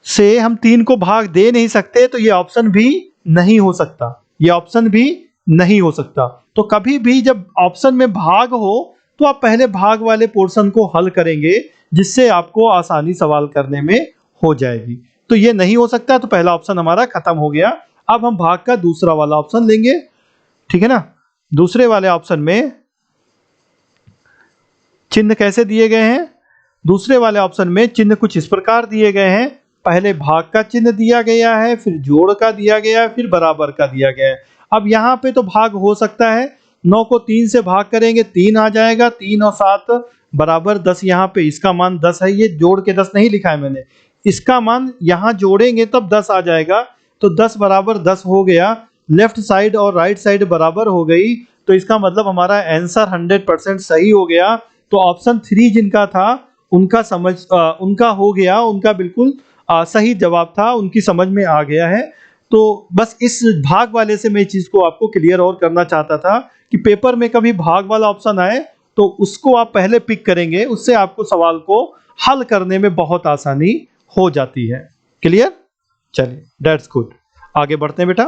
से हम 3 को भाग दे नहीं सकते तो ये ऑप्शन भी नहीं हो सकता, ये ऑप्शन भी नहीं हो सकता। तो कभी भी जब ऑप्शन में भाग हो तो आप पहले भाग वाले पोर्शन को हल करेंगे, जिससे आपको आसानी सवाल करने में हो जाएगी। तो ये नहीं हो सकता, तो पहला ऑप्शन हमारा खत्म हो गया। अब हम भाग का दूसरा वाला ऑप्शन लेंगे। ठीक है ना? दूसरे वाले ऑप्शन में चिन्ह कैसे दिए गए हैं? दूसरे वाले ऑप्शन में चिन्ह कुछ इस प्रकार दिए गए हैं, पहले भाग का चिन्ह दिया गया है, फिर जोड़ का दिया गया है, फिर बराबर का दिया गया है। अब यहाँ पे तो भाग हो सकता है, 9 को 3 से भाग करेंगे 3 आ जाएगा, 3 और 7 बराबर 10, यहाँ पे इसका मान 10 है, ये जोड़ के 10 नहीं लिखा है मैंने, इसका मान यहाँ जोड़ेंगे तब 10 आ जाएगा, तो 10 बराबर 10 हो गया। लेफ्ट साइड और राइट साइड बराबर हो गई, तो इसका मतलब हमारा आंसर 100% सही हो गया। तो ऑप्शन 3 जिनका था उनका उनका हो गया, उनका बिल्कुल सही जवाब था, उनकी समझ में आ गया है। तो बस इस भाग वाले से मैं इस चीज को आपको क्लियर और करना चाहता था कि पेपर में कभी भाग वाला ऑप्शन आए तो उसको आप पहले पिक करेंगे, उससे आपको सवाल को हल करने में बहुत आसानी हो जाती है। क्लियर? चलिए दैट्स गुड, आगे बढ़ते हैं बेटा।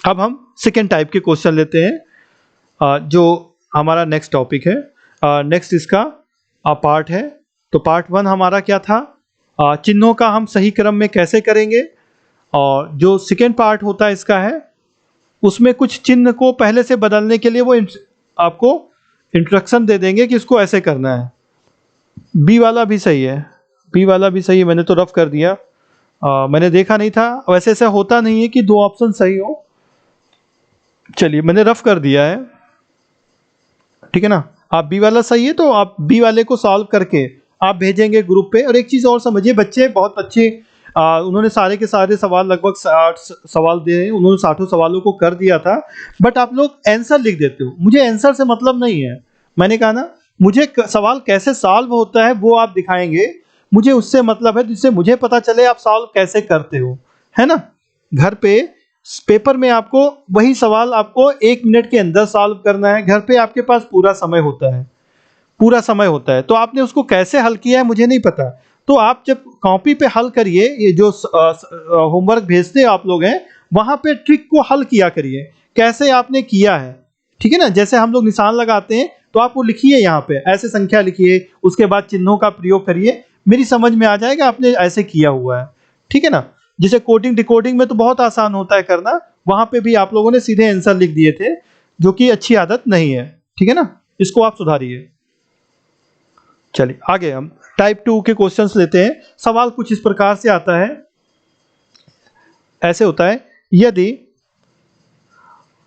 अब हम सेकेंड टाइप के क्वेश्चन लेते हैं, जो हमारा नेक्स्ट टॉपिक है, नेक्स्ट इसका पार्ट है। तो पार्ट 1 हमारा क्या था, चिन्हों का हम सही क्रम में कैसे करेंगे, और जो सेकेंड पार्ट होता है इसका है, उसमें कुछ चिन्ह को पहले से बदलने के लिए वो आपको इंस्ट्रक्शन दे देंगे कि इसको ऐसे करना है। बी वाला भी सही है, बी वाला भी सही है, मैंने तो रफ कर दिया, मैंने देखा नहीं था, वैसे ऐसा होता नहीं है कि 2 ऑप्शन सही हो। चलिए मैंने रफ कर दिया है, ठीक है ना? आप बी वाला सही है तो आप बी वाले को सॉल्व करके आप भेजेंगे ग्रुप पे। और एक चीज और समझिए, बच्चे बहुत अच्छे, उन्होंने सारे के सारे सवाल लगभग 60 सवाल दिए, उन्होंने 60 सवालों को कर दिया था, बट आप लोग आंसर लिख देते हो। मुझे आंसर से मतलब नहीं है, मैंने कहा ना, मुझे सवाल कैसे सॉल्व होता है वो आप दिखाएंगे, मुझे उससे मतलब है, जिससे मुझे पता चले आप सॉल्व कैसे करते हो, है ना? घर पे पेपर में आपको वही सवाल आपको 1 मिनट के अंदर सॉल्व करना है। घर पे आपके पास पूरा समय होता है, पूरा समय होता है। तो आपने उसको कैसे हल किया है मुझे नहीं पता। तो आप जब कॉपी पे हल करिए, ये जो होमवर्क भेजते हैं आप लोग हैं, वहाँ पे ट्रिक को हल किया करिए, कैसे आपने किया है, ठीक है ना। जैसे हम लोग निशान लगाते हैं तो आप वो लिखिए, यहाँ पे ऐसे संख्या लिखिए, उसके बाद चिन्हों का प्रयोग करिए, मेरी समझ में आ जाएगा आपने ऐसे किया हुआ है, ठीक है ना। जैसे कोडिंग डिकोडिंग में तो बहुत आसान होता है करना, वहाँ पे भी आप लोगों ने सीधे आंसर लिख दिए थे, जो कि अच्छी आदत नहीं है, ठीक है ना। इसको आप सुधारिए। चलिए आगे हम टाइप 2 के क्वेश्चंस लेते हैं। सवाल कुछ इस प्रकार से आता है, ऐसे होता है, यदि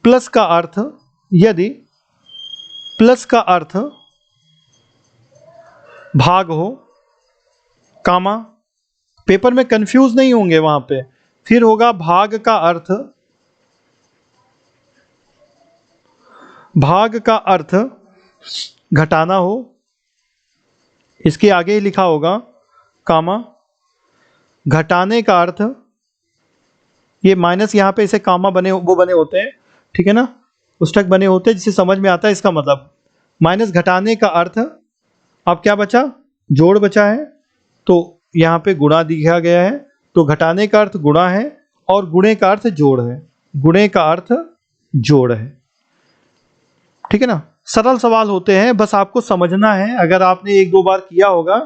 प्लस का अर्थ, यदि प्लस का अर्थ भाग हो, कामा, पेपर में कंफ्यूज नहीं होंगे वहां पे, फिर होगा भाग का अर्थ, भाग का अर्थ घटाना हो, इसके आगे ही लिखा होगा कामा, घटाने का अर्थ, ये माइनस यहाँ पे इसे कामा बने वो बने होते हैं, ठीक है ना, पुस्तक बने होते हैं जिसे समझ में आता है इसका मतलब। माइनस घटाने का अर्थ, अब क्या बचा, जोड़ बचा है, तो यहाँ पे गुणा दिया गया है, तो घटाने का अर्थ गुणा है और गुणे का अर्थ जोड़ है, गुणे का अर्थ जोड़ है, ठीक है ना। सरल सवाल होते हैं, बस आपको समझना है। अगर आपने 1-2 बार किया होगा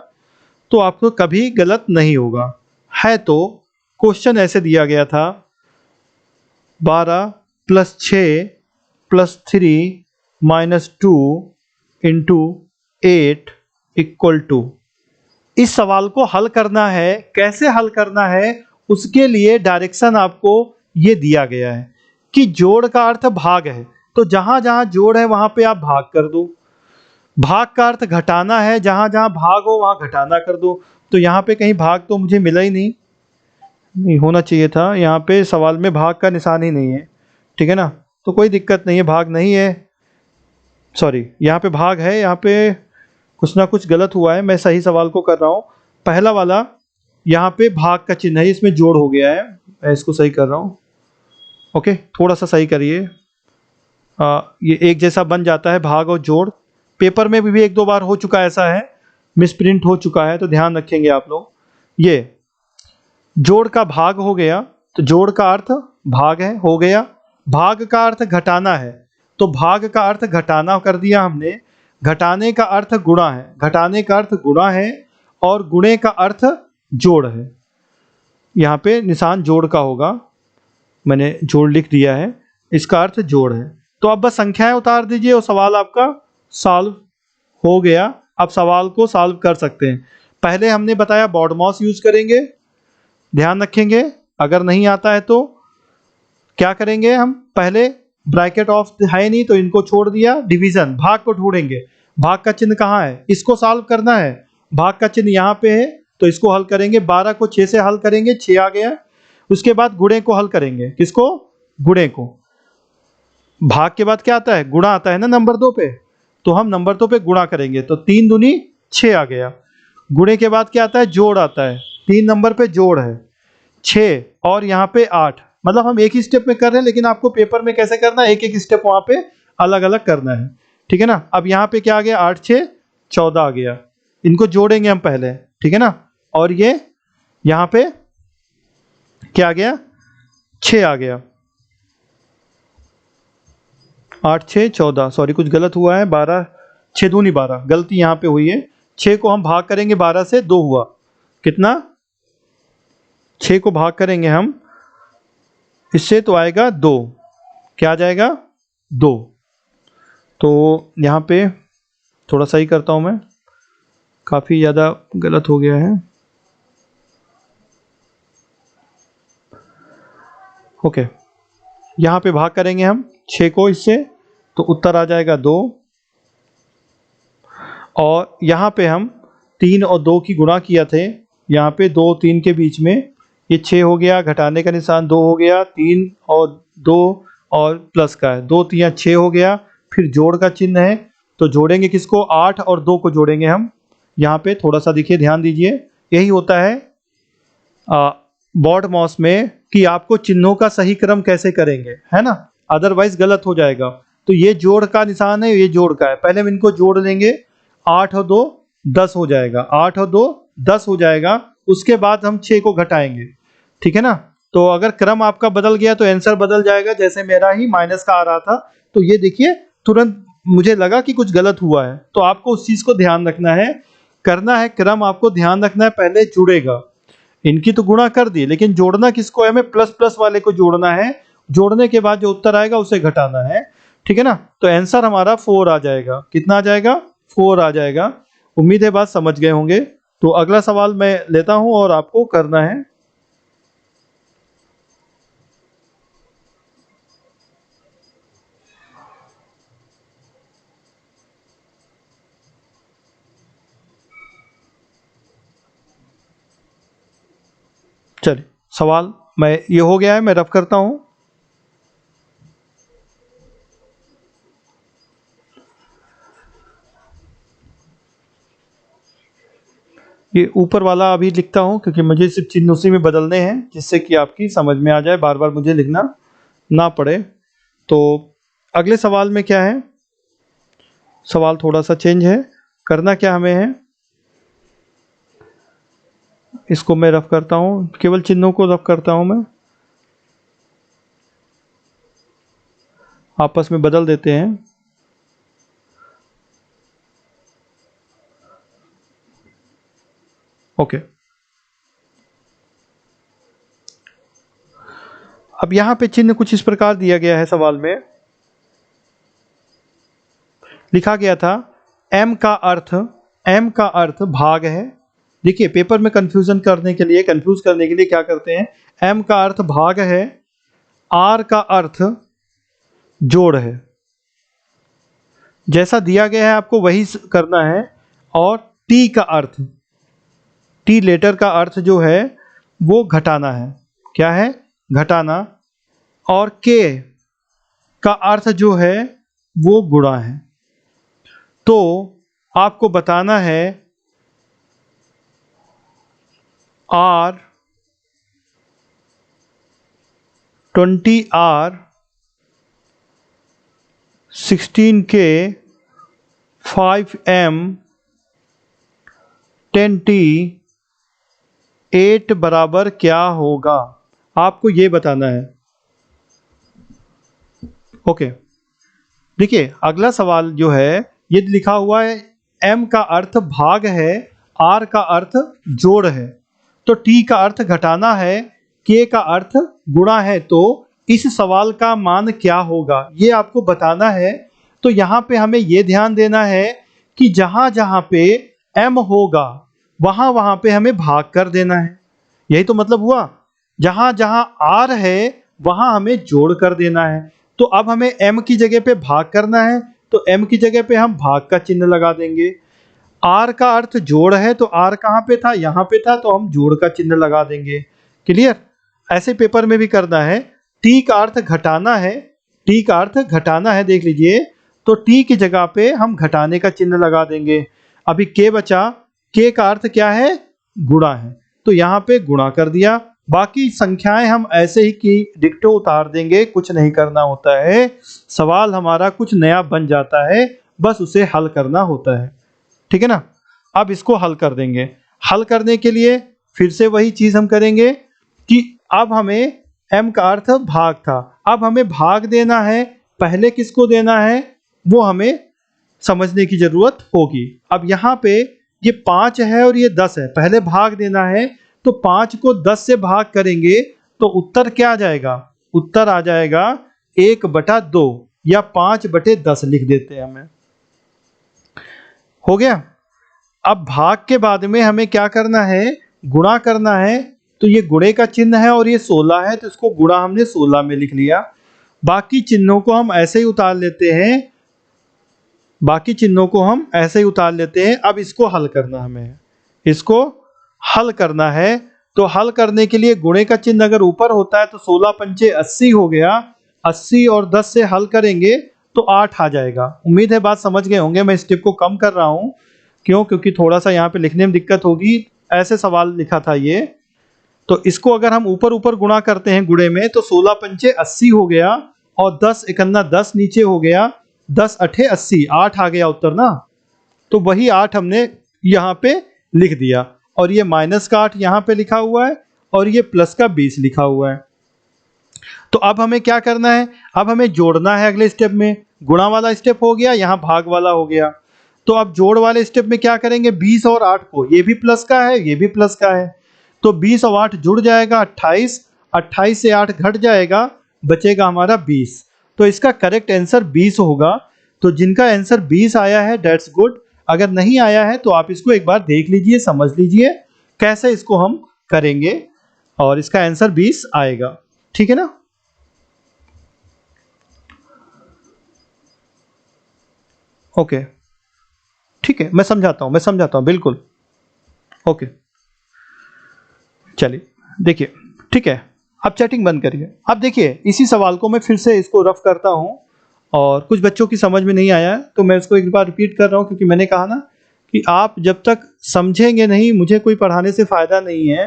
तो आपको कभी गलत नहीं होगा। है तो क्वेश्चन ऐसे दिया गया था, 12 + 6 + 3 - 2 × 8 = इस सवाल को हल करना है। कैसे हल करना है उसके लिए डायरेक्शन आपको ये दिया गया है कि जोड़ का अर्थ भाग है, तो जहां जहां जोड़ है वहां पे आप भाग कर दो। भाग का अर्थ घटाना है, जहां जहां भाग हो वहां घटाना कर दो। तो यहाँ पे कहीं भाग तो मुझे मिला ही नहीं होना चाहिए था, यहाँ पे सवाल में भाग का निशान ही नहीं है, ठीक है ना। तो कोई दिक्कत नहीं है, भाग नहीं है, सॉरी यहाँ पे भाग है, यहाँ पे कुछ ना कुछ गलत हुआ है, मैं सही सवाल को कर रहा हूँ। पहला वाला यहाँ पे भाग का चिन्ह है, इसमें जोड़ हो गया है, मैं इसको सही कर रहा हूँ। ओके, थोड़ा सा सही करिए, ये एक जैसा बन जाता है भाग और जोड़। पेपर में भी 1-2 बार हो चुका है, ऐसा है, मिसप्रिंट हो चुका है, तो ध्यान रखेंगे आप लोग। ये जोड़ का भाग हो गया, तो जोड़ का अर्थ भाग है, हो गया। भाग का अर्थ घटाना है, तो भाग का अर्थ घटाना कर दिया हमने। घटाने का अर्थ गुणा है, घटाने का अर्थ गुणा है, और गुणे का अर्थ जोड़ है। यहाँ पे निशान जोड़ का होगा, मैंने जोड़ लिख दिया है, इसका अर्थ जोड़ है। तो अब बस संख्याएं उतार दीजिए और सवाल आपका सॉल्व हो गया। अब सवाल को सॉल्व कर सकते हैं। पहले हमने बताया बॉडमॉस यूज करेंगे, ध्यान रखेंगे। अगर नहीं आता है तो क्या करेंगे, हम पहले ब्रैकेट ऑफ है नहीं तो इनको छोड़ दिया, डिवीजन, भाग को ढूंढेंगे। भाग का चिन्ह कहाँ है, इसको सॉल्व करना है। भाग का चिन्ह यहाँ पे है तो इसको हल करेंगे। 12 को 6 से हल करेंगे, 6 आ गया। उसके बाद गुणे को हल करेंगे, किसको, गुणे को। भाग के बाद क्या आता है, गुणा आता है ना नंबर 2 पे, तो हम नंबर 2 पे गुणा करेंगे, तो 3 दूनी 6 आ गया। गुणे के बाद क्या आता है, जोड़ आता है, 3 नंबर पे जोड़ है 6 और यहाँ पे 8। मतलब हम एक ही स्टेप में कर रहे हैं, लेकिन आपको पेपर में कैसे करना है, एक एक स्टेप वहां पे अलग अलग करना है, ठीक है ना। अब यहाँ पे क्या आ गया, 8 6 14 आ गया। इनको जोड़ेंगे हम पहले, ठीक है ना। और ये यहाँ पे क्या आ गया, 6 आ गया। 8 6 14, सॉरी कुछ गलत हुआ है, 12 6 दूनी 12, गलती यहाँ पे हुई है। 6 को हम भाग करेंगे 12 से, 2 हुआ, कितना, 6 को भाग करेंगे हम इससे तो आएगा 2, क्या आ जाएगा, 2। तो यहाँ पे थोड़ा सही करता हूँ मैं, काफ़ी ज़्यादा गलत हो गया है। ओके, यहाँ पे भाग करेंगे हम 6 को इससे, तो उत्तर आ जाएगा 2। और यहाँ पे हम 3 और 2 की गुणा किया थे, यहाँ पे 2 3 के बीच में ये 6 हो गया, घटाने का निशान 2 हो गया, 3 और 2 और प्लस का है, 2 3 6 हो गया। फिर जोड़ का चिन्ह है, तो जोड़ेंगे किसको, 8 और 2 को जोड़ेंगे हम। यहाँ पे थोड़ा सा देखिए, ध्यान दीजिए, यही होता है बॉडमॉस में कि आपको चिन्हों का सही क्रम कैसे करेंगे, है ना, अदरवाइज गलत हो जाएगा। तो ये जोड़ का निशान है, ये जोड़ का है, पहले हम इनको जोड़ लेंगे, 8 और 2 10 हो जाएगा, 8 और 2 10 हो जाएगा, उसके बाद हम 6 को घटाएंगे, ठीक है ना। तो अगर क्रम आपका बदल गया तो आंसर बदल जाएगा, जैसे मेरा ही माइनस का आ रहा था, तो ये देखिए तुरंत मुझे लगा कि कुछ गलत हुआ है। तो आपको उस चीज को ध्यान रखना है, करना है क्रम, आपको ध्यान रखना है, पहले जुड़ेगा, इनकी तो गुणा कर दी, लेकिन जोड़ना किसको है, हमें प्लस प्लस वाले को जोड़ना है, जोड़ने के बाद जो उत्तर आएगा उसे घटाना है, ठीक है ना। तो आंसर हमारा 4 आ जाएगा, कितना आ जाएगा, 4 आ जाएगा। उम्मीद है बात समझ गए होंगे। तो अगला सवाल मैं लेता हूं और आपको करना है। चलिए सवाल मैं ये हो गया है, मैं रफ करता हूं। ये ऊपर वाला अभी लिखता हूं क्योंकि मुझे सिर्फ चिन्ह उसी में बदलने हैं, जिससे कि आपकी समझ में आ जाए, बार बार मुझे लिखना ना पड़े। तो अगले सवाल में क्या है, सवाल थोड़ा सा चेंज है, करना क्या हमें है, इसको मैं रफ करता हूं, केवल चिन्हों को रफ करता हूं, मैं आपस में बदल देते हैं। ओके, अब यहां पे चिन्ह कुछ इस प्रकार दिया गया है, सवाल में लिखा गया था m का अर्थ भाग है। देखिए पेपर में कंफ्यूज करने के लिए क्या करते हैं, m का अर्थ भाग है, r का अर्थ जोड़ है, जैसा दिया गया है आपको वही करना है। और t का अर्थ, t लेटर का अर्थ जो है वो घटाना है, क्या है, घटाना। और k का अर्थ जो है वो गुणा है। तो आपको बताना है r 20r 16k 5m 10t 8 बराबर क्या होगा, आपको ये बताना है। ओके, देखिए अगला सवाल जो है ये लिखा हुआ है m का अर्थ भाग है, r का अर्थ जोड़ है, तो t का अर्थ घटाना है, k का अर्थ गुणा है, तो इस सवाल का मान क्या होगा ये आपको बताना है। तो यहाँ पे हमें ये ध्यान देना है कि जहां जहां पे m होगा वहां वहां पे हमें भाग कर देना है, यही तो मतलब हुआ। जहां जहां r है वहां हमें जोड़ कर देना है। तो अब हमें m की जगह पे भाग करना है, तो m की जगह पे हम भाग का चिन्ह लगा देंगे। r का अर्थ जोड़ है, तो r कहाँ पे था, यहाँ पे था, तो हम जोड़ का चिन्ह लगा देंगे। क्लियर, ऐसे पेपर में भी करना है। t का अर्थ घटाना है, t का अर्थ घटाना है, देख लीजिए, तो t की जगह पे हम घटाने का चिन्ह लगा देंगे। अभी k बचा, k का अर्थ क्या है, गुणा है, तो यहाँ पे गुणा कर दिया। बाकी संख्याएं हम ऐसे ही की डिक्टो उतार देंगे, कुछ नहीं करना होता है, सवाल हमारा कुछ नया बन जाता है, बस उसे हल करना होता है, ठीक है ना। अब इसको हल कर देंगे। हल करने के लिए फिर से वही चीज हम करेंगे कि अब हमें m का अर्थ भाग था, अब हमें भाग देना है, पहले किसको देना है वो हमें समझने की जरूरत होगी। अब यहाँ पे ये 5 है और ये 10 है, पहले भाग देना है, तो 5 को 10 से भाग करेंगे तो उत्तर क्या आ जाएगा, उत्तर आ जाएगा 1/2 या 5/10 लिख देते हैं हमें, हो गया। अब भाग के बाद में हमें क्या करना है, गुणा करना है, तो ये गुणे का चिन्ह है और ये 16 है, तो इसको गुणा हमने 16 में लिख लिया। बाकी चिन्हों को हम ऐसे ही उतार लेते हैं, बाकी चिन्हों को हम ऐसे ही उतार लेते हैं। अब इसको हल करना, हमें इसको हल करना है। तो हल करने के लिए गुणे का चिन्ह अगर ऊपर होता है तो 16 पंचे 80 हो गया, 80 और 10 से हल करेंगे तो 8 आ जाएगा। उम्मीद है बात समझ गए होंगे। मैं स्टेप को कम कर रहा हूँ, क्यों, क्योंकि थोड़ा सा यहाँ पे लिखने में दिक्कत होगी, ऐसे सवाल लिखा था ये। तो इसको अगर हम ऊपर ऊपर गुणा करते हैं गुणे में, तो 16 पंचे 80 हो गया, और 10 एकन्ना 10 नीचे हो गया, 10 अठे 80, 8 आ गया उत्तर ना। तो वही 8 हमने यहाँ पे लिख दिया, और ये माइनस का 8 यहाँ पे लिखा हुआ है, और ये प्लस का 20 लिखा हुआ है। तो अब हमें क्या करना है, अब हमें जोड़ना है अगले स्टेप में। गुणा वाला स्टेप हो गया, यहाँ भाग वाला हो गया। तो अब जोड़ वाले स्टेप में क्या करेंगे, 20 और 8 को, ये भी प्लस का है, ये भी प्लस का है, तो 20 और 8 जुड़ जाएगा 28, 28 से 8 घट जाएगा, बचेगा हमारा 20। तो इसका करेक्ट आंसर 20 होगा। तो जिनका आंसर 20 आया है दैट्स गुड, अगर नहीं आया है तो आप इसको एक बार देख लीजिए, समझ लीजिए कैसे इसको हम करेंगे, और इसका आंसर 20 आएगा। ठीक है ना। ओके ठीक है, मैं समझाता हूँ बिल्कुल। ओके चलिए देखिए, ठीक है, अब चैटिंग बंद करिए। अब देखिए इसी सवाल को मैं फिर से इसको रफ करता हूँ, और कुछ बच्चों की समझ में नहीं आया है तो मैं इसको एक बार रिपीट कर रहा हूँ, क्योंकि मैंने कहा ना कि आप जब तक समझेंगे नहीं, मुझे कोई पढ़ाने से फ़ायदा नहीं है।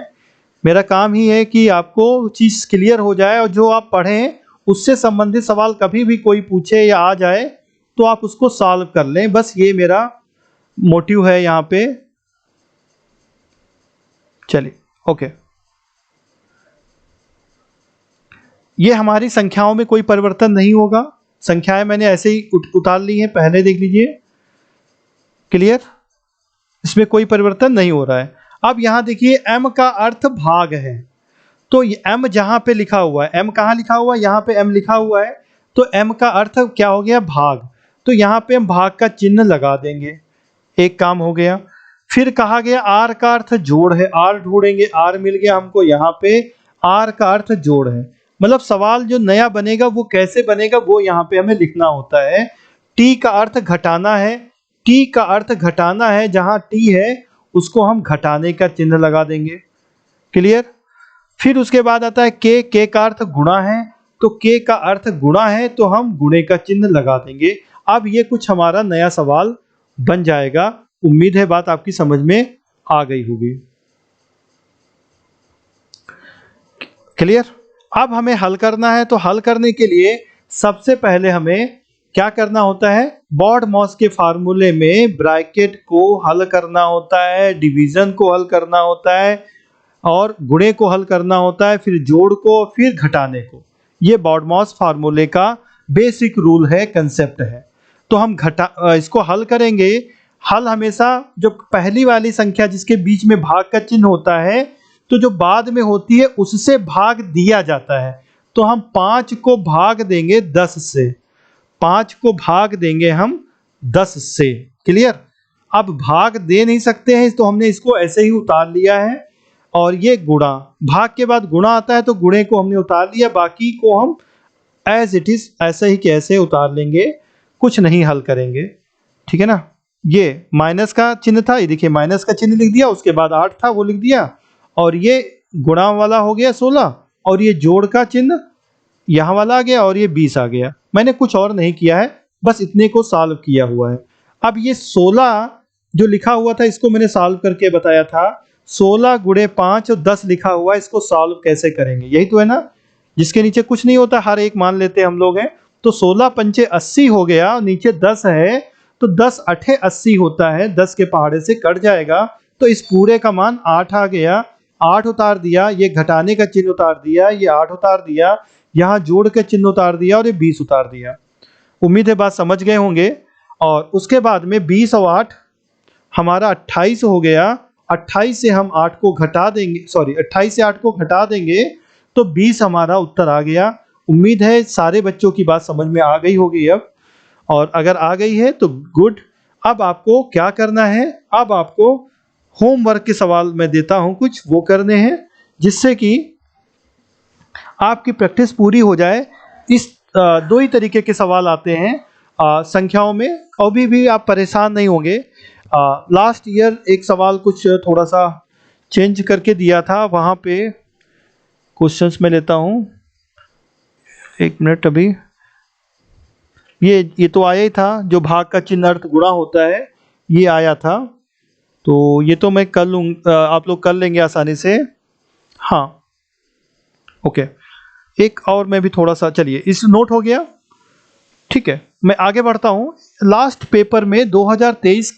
मेरा काम ही है कि आपको चीज़ क्लियर हो जाए, और जो आप पढ़ें उससे संबंधित सवाल कभी भी कोई पूछे या आ जाए तो आप उसको सॉल्व कर लें, बस ये मेरा मोटिव है यहाँ पे। चलिए ओके, ये हमारी संख्याओं में कोई परिवर्तन नहीं होगा, संख्याएं मैंने ऐसे ही उतार ली हैं, पहले देख लीजिए, क्लियर, इसमें कोई परिवर्तन नहीं हो रहा है। अब यहाँ देखिए m का अर्थ भाग है, तो ये m जहाँ पे लिखा हुआ है, m कहाँ लिखा हुआ है, यहाँ पे m लिखा हुआ है, तो m का अर्थ क्या हो गया, भाग। तो यहाँ पे हम भाग का चिन्ह लगा देंगे, एक काम हो गया। फिर कहा गया r का अर्थ जोड़ है, r ढूंढेंगे, r मिल गया हमको, यहाँ पे r का अर्थ जोड़ है। मतलब सवाल जो नया बनेगा वो कैसे बनेगा वो यहाँ पे हमें लिखना होता है। t का अर्थ घटाना है, t का अर्थ घटाना है, जहाँ t है उसको हम घटाने का चिन्ह लगा देंगे, क्लियर। फिर उसके बाद आता है k का अर्थ गुणा है, तो k का अर्थ गुणा है तो हम गुणे का चिन्ह लगा देंगे। अब ये कुछ हमारा नया सवाल बन जाएगा। उम्मीद है बात आपकी समझ में आ गई होगी, क्लियर। अब हमें हल करना है, तो हल करने के लिए सबसे पहले हमें क्या करना होता है, बॉड-मॉस के फार्मूले में ब्रैकेट को हल करना होता है, डिवीजन को हल करना होता है, और गुणे को हल करना होता है, फिर जोड़ को, फिर घटाने को। ये बॉड-मॉस फार्मूले का बेसिक रूल है, कंसेप्ट है। तो हम इसको हल करेंगे। हल हमेशा जो पहली वाली संख्या जिसके बीच में भाग का चिन्ह होता है, तो जो बाद में होती है उससे भाग दिया जाता है। तो हम 5 को भाग देंगे 10 से, 5 को भाग देंगे हम 10 से, क्लियर। अब भाग दे नहीं सकते हैं तो हमने इसको ऐसे ही उतार लिया है, और ये गुणा, भाग के बाद गुणा आता है तो गुणे को हमने उतार लिया, बाकी को हम एज इट इज ऐसे ही कैसे उतार लेंगे, कुछ नहीं हल करेंगे, ठीक है ना। ये माइनस का चिन्ह था, ये देखिए माइनस का चिन्ह लिख दिया, उसके बाद 8 था वो लिख दिया, और ये गुणा वाला हो गया 16, और ये जोड़ का चिन्ह यहाँ वाला आ गया, और ये 20 आ गया। मैंने कुछ और नहीं किया है, बस इतने को सॉल्व किया हुआ है। अब ये 16 जो लिखा हुआ था इसको मैंने सॉल्व करके बताया था, 16 गुणे 5 और 10 लिखा हुआ है, इसको सॉल्व कैसे करेंगे, यही तो है ना, जिसके नीचे कुछ नहीं होता, हर एक मान लेते हम लोग हैं। तो 16 पंचे 80 हो गया, नीचे 10 है, तो 10 अठे 80 होता है, 10 के पहाड़े से कट जाएगा, तो इस पूरे का मान 8 आ गया। 8 उतार दिया, ये घटाने का चिन्ह उतार दिया, ये 8 उतार दिया, यहाँ जोड़ के चिन्ह उतार दिया, और ये 20 उतार दिया। उम्मीद है बात समझ गए होंगे। और उसके बाद में 20 और 8 हमारा 28 हो गया। 28 से हम 8 को घटा देंगे, सॉरी 28 से 8 को घटा देंगे तो 20 हमारा उत्तर आ गया। उम्मीद है सारे बच्चों की बात समझ में आ गई होगी अब, और अगर आ गई है तो गुड। अब आपको क्या करना है, अब आपको होमवर्क के सवाल मैं देता हूं कुछ, वो करने हैं, जिससे कि आपकी प्रैक्टिस पूरी हो जाए। इस दो ही तरीके के सवाल आते हैं संख्याओं में, अभी भी आप परेशान नहीं होंगे। लास्ट ईयर एक सवाल कुछ थोड़ा सा चेंज करके दिया था, वहाँ पे क्वेश्चंस में लेता हूँ, एक मिनट। अभी ये तो आया ही था, जो भाग का चिन्ह अर्थ गुणा होता है, ये आया था, तो ये तो मैं कर लूँ, आप लोग कर लेंगे आसानी से। हाँ, ओके। एक और मैं भी थोड़ा सा, चलिए इस नोट हो गया, ठीक है। मैं आगे बढ़ता हूँ। लास्ट पेपर में 2023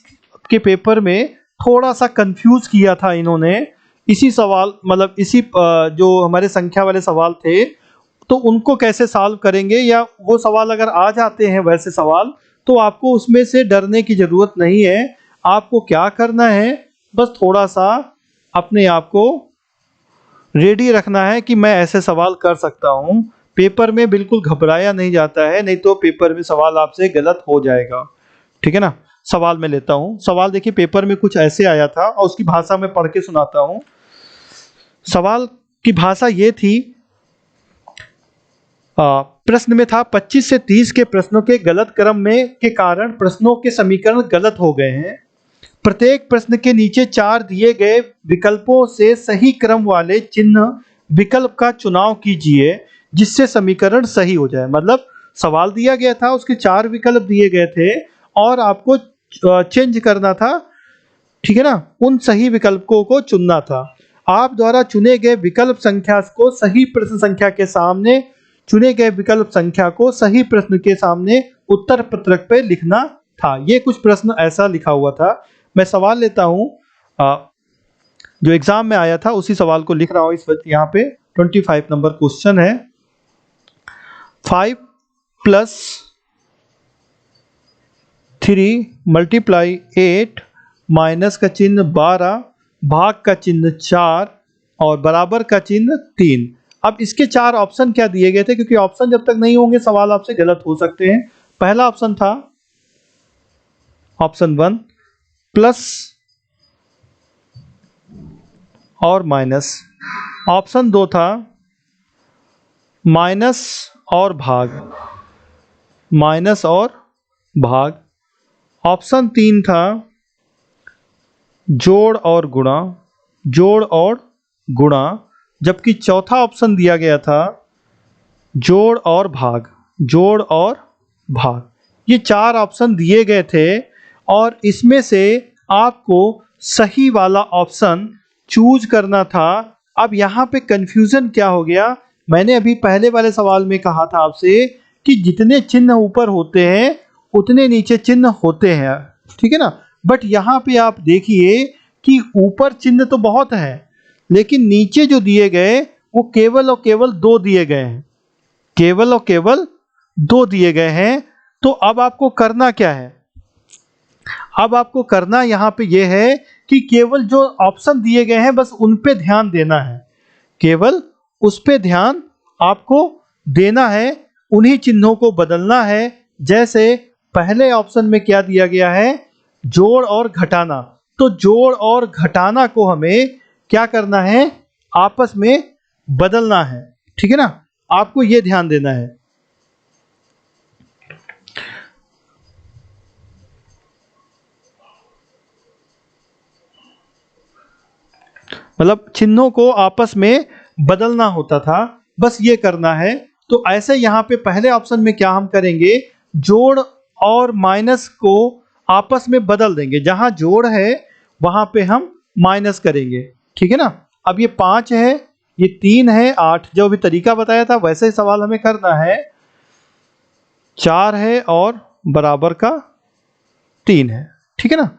के पेपर में थोड़ा सा कंफ्यूज किया था इन्होंने, इसी सवाल मतलब इसी जो हमारे संख्या वाले सवाल थे, तो उनको कैसे सॉल्व करेंगे, या वो सवाल अगर आ जाते हैं वैसे सवाल, तो आपको उसमें से डरने की ज़रूरत नहीं है। आपको क्या करना है, बस थोड़ा सा अपने आप को रेडी रखना है कि मैं ऐसे सवाल कर सकता हूँ। पेपर में बिल्कुल घबराया नहीं जाता है, नहीं तो पेपर में सवाल आपसे गलत हो जाएगा, ठीक है ना। सवाल मैं लेता हूँ। सवाल देखिए पेपर में कुछ ऐसे आया था और उसकी भाषा में पढ़ के सुनाता हूँ। सवाल की भाषा ये थी, प्रश्न में था 25 से 30 के प्रश्नों के गलत क्रम में के कारण प्रश्नों के समीकरण गलत हो गए हैं। प्रत्येक प्रश्न के नीचे 4 दिए गए विकल्पों से सही क्रम वाले चिन्ह विकल्प का चुनाव कीजिए जिससे समीकरण सही हो जाए। मतलब सवाल दिया गया था, उसके 4 विकल्प दिए गए थे और आपको चेंज करना था, ठीक है ना। उन सही विकल्पों को चुनना था। आप द्वारा चुने गए विकल्प संख्या को सही प्रश्न संख्या के सामने, चुने गए विकल्प संख्या को सही प्रश्न के सामने उत्तर पत्रक पे लिखना था। ये कुछ प्रश्न ऐसा लिखा हुआ था। मैं सवाल लेता हूँ, जो एग्जाम में आया था उसी सवाल को लिख रहा हूँ इस वक्त। यहाँ पे 25 नंबर क्वेश्चन है। 5 + 3 × 8 माइनस का चिन्ह 12, भाग का चिन्ह 4 और बराबर का चिन्ह 3। अब इसके 4 ऑप्शन क्या दिए गए थे, क्योंकि ऑप्शन जब तक नहीं होंगे सवाल आपसे गलत हो सकते हैं। पहला ऑप्शन था ऑप्शन 1 प्लस और माइनस। ऑप्शन 2 था माइनस और भाग, माइनस और भाग। ऑप्शन 3 था जोड़ और गुणा, जोड़ और गुणा। जबकि चौथा ऑप्शन दिया गया था जोड़ और भाग, जोड़ और भाग। ये 4 ऑप्शन दिए गए थे और इसमें से आपको सही वाला ऑप्शन चूज करना था। अब यहाँ पे कंफ्यूजन क्या हो गया, मैंने अभी पहले वाले सवाल में कहा था आपसे कि जितने चिन्ह ऊपर होते हैं उतने नीचे चिन्ह होते हैं, ठीक है ना। बट यहाँ पे आप देखिए कि ऊपर चिन्ह तो बहुत है, लेकिन नीचे जो दिए गए वो केवल और केवल 2 दिए गए हैं, केवल और केवल 2 दिए गए हैं। तो अब आपको करना क्या है, अब आपको करना यहाँ पे ये है कि केवल जो ऑप्शन दिए गए हैं बस उन पे ध्यान देना है, केवल उस पे ध्यान आपको देना है, उन्हीं चिन्हों को बदलना है। जैसे पहले ऑप्शन में क्या दिया गया है, जोड़ और घटाना। तो जोड़ और घटाना को हमें क्या करना है, आपस में बदलना है, ठीक है ना। आपको ये ध्यान देना है। मतलब चिन्हों को आपस में बदलना होता था, बस ये करना है। तो ऐसे यहाँ पे पहले ऑप्शन में क्या हम करेंगे, जोड़ और माइनस को आपस में बदल देंगे। जहां जोड़ है वहां पे हम माइनस करेंगे, ठीक है ना। अब ये 5 है, ये 3 है, 8 जो भी तरीका बताया था वैसे ही सवाल हमें करना है। 4 है और बराबर का 3 है, ठीक है ना।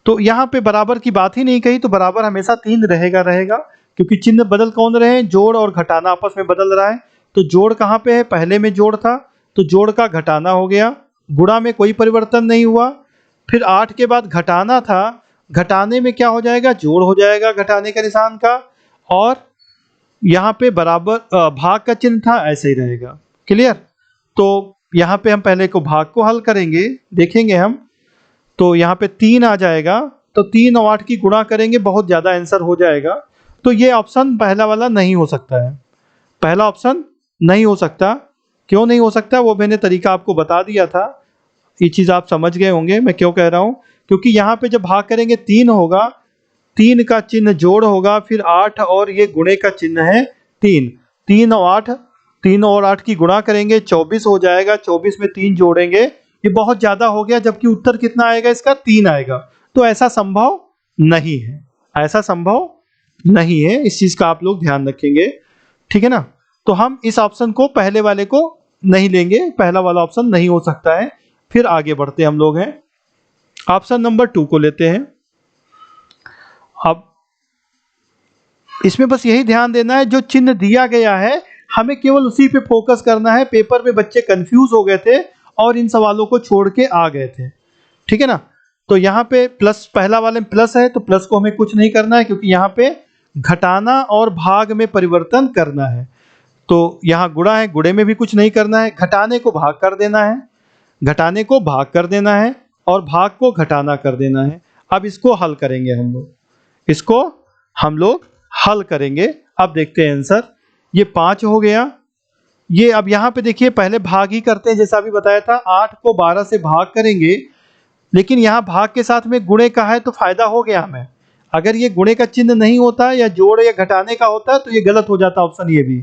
तो यहाँ पे बराबर की बात ही नहीं कही, तो बराबर हमेशा 3 रहेगा, क्योंकि चिन्ह बदल कौन रहे हैं, जोड़ और घटाना आपस में बदल रहा है। तो जोड़ कहाँ पे है, पहले में जोड़ था तो जोड़ का घटाना हो गया, गुणा में कोई परिवर्तन नहीं हुआ। फिर 8 के बाद घटाना था, घटाने में क्या हो जाएगा, जोड़ हो जाएगा घटाने का निशान का, और यहाँ पे बराबर भाग का चिन्ह था, ऐसे ही रहेगा। क्लियर। तो यहाँ पे हम पहले को भाग को हल करेंगे, देखेंगे हम। तो यहाँ पे 3 आ जाएगा, तो 3 और 8 की गुणा करेंगे, बहुत ज़्यादा आंसर हो जाएगा। तो ये ऑप्शन पहला वाला नहीं हो सकता है, पहला ऑप्शन नहीं हो सकता। क्यों नहीं हो सकता, वो मैंने तरीका आपको बता दिया था, ये चीज़ आप समझ गए होंगे मैं क्यों कह रहा हूँ। क्योंकि यहाँ पे जब भाग करेंगे 3 होगा, 3 का चिन्ह जोड़ होगा, फिर 8 और ये गुणे का चिन्ह है 3, 3 और 8 की गुणा करेंगे 24 हो जाएगा, 24 में 3 जोड़ेंगे, ये बहुत ज़्यादा हो गया, जबकि उत्तर कितना आएगा इसका, 3 आएगा। तो ऐसा संभव नहीं है, ऐसा संभव नहीं है, इस चीज का आप लोग ध्यान रखेंगे, ठीक है ना। तो हम इस ऑप्शन को, पहले वाले को नहीं लेंगे, पहला वाला ऑप्शन नहीं हो सकता है। फिर आगे बढ़ते हम लोग हैं, ऑप्शन नंबर 2 को लेते हैं। अब इसमें बस यही ध्यान देना है, जो चिन्ह दिया गया है हमें केवल उसी पे फोकस करना है। पेपर में बच्चे कंफ्यूज हो गए थे और इन सवालों को छोड़ के आ गए थे, ठीक है ना। तो यहाँ पे प्लस, पहला वाले में प्लस है तो प्लस को हमें कुछ नहीं करना है, क्योंकि यहाँ पे घटाना और भाग में परिवर्तन करना है। तो यहाँ गुणा है, गुणे में भी कुछ नहीं करना है, घटाने को भाग कर देना है, घटाने को भाग कर देना है और भाग को घटाना कर देना है। अब इसको हल करेंगे हम लोग, इसको हम लोग हल करेंगे। अब देखते हैं आंसर, ये 5 हो गया। ये अब यहाँ पे देखिए पहले भाग ही करते हैं, जैसा अभी बताया था 8 को 12 से भाग करेंगे, लेकिन यहाँ भाग के साथ में गुणे का है तो फायदा हो गया हमें। अगर ये गुणे का चिन्ह नहीं होता या जोड़ या घटाने का होता तो ये गलत हो जाता ऑप्शन, ये भी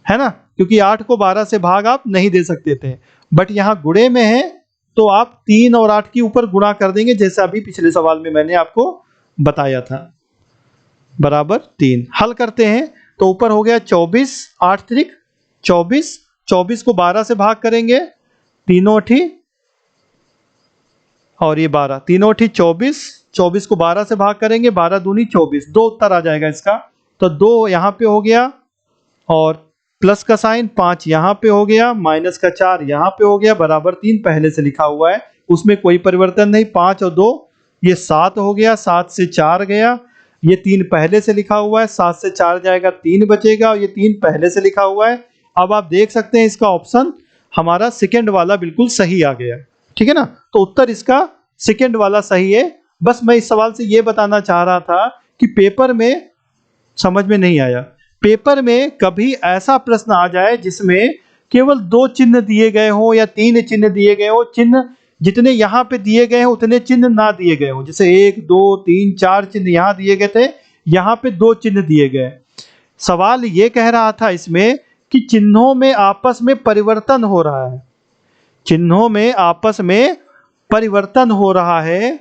है ना, क्योंकि 8 को 12 से भाग आप नहीं दे सकते थे। बट यहाँ गुणे में है तो आप 3 और 8 के ऊपर गुणा कर देंगे, जैसा अभी पिछले सवाल में मैंने आपको बताया था, बराबर 3। हल करते हैं तो ऊपर हो गया 24, 8 त्रिक 24, 24 को 12 से भाग करेंगे, तीनों अठी और ये 12, तीनों अठी 24, 24 को 12 से भाग करेंगे, 12 दूनी 24, 2 उत्तर आ जाएगा इसका। तो 2 यहाँ पे हो गया और प्लस का साइन 5 यहाँ पे हो गया, माइनस का 4 यहाँ पे हो गया, बराबर 3 पहले से लिखा हुआ है, उसमें कोई परिवर्तन नहीं। 5 और 2 ये 7 हो गया, 7 से 4 गया, ये 3 पहले से लिखा हुआ है, 7 से 4 जाएगा 3 बचेगा और ये 3 पहले से लिखा हुआ है। अब आप देख सकते हैं इसका ऑप्शन हमारा सेकंड वाला बिल्कुल सही आ गया, ठीक है ना। तो उत्तर इसका सेकंड वाला सही है। बस मैं इस सवाल से ये बताना चाह रहा था कि पेपर में समझ में नहीं आया, पेपर में कभी ऐसा प्रश्न आ जाए जिसमें केवल 2 चिन्ह दिए गए हों या 3 चिन्ह दिए गए हों, चिन्ह जितने यहाँ पे दिए गए हैं उतने चिन्ह ना दिए गए हों, जैसे 1 2 3 4 चिन्ह यहाँ दिए गए थे, यहाँ पे 2 चिन्ह दिए गए। सवाल ये कह रहा था इसमें कि चिन्हों में आपस में परिवर्तन हो रहा है, चिन्हों में आपस में परिवर्तन हो रहा है,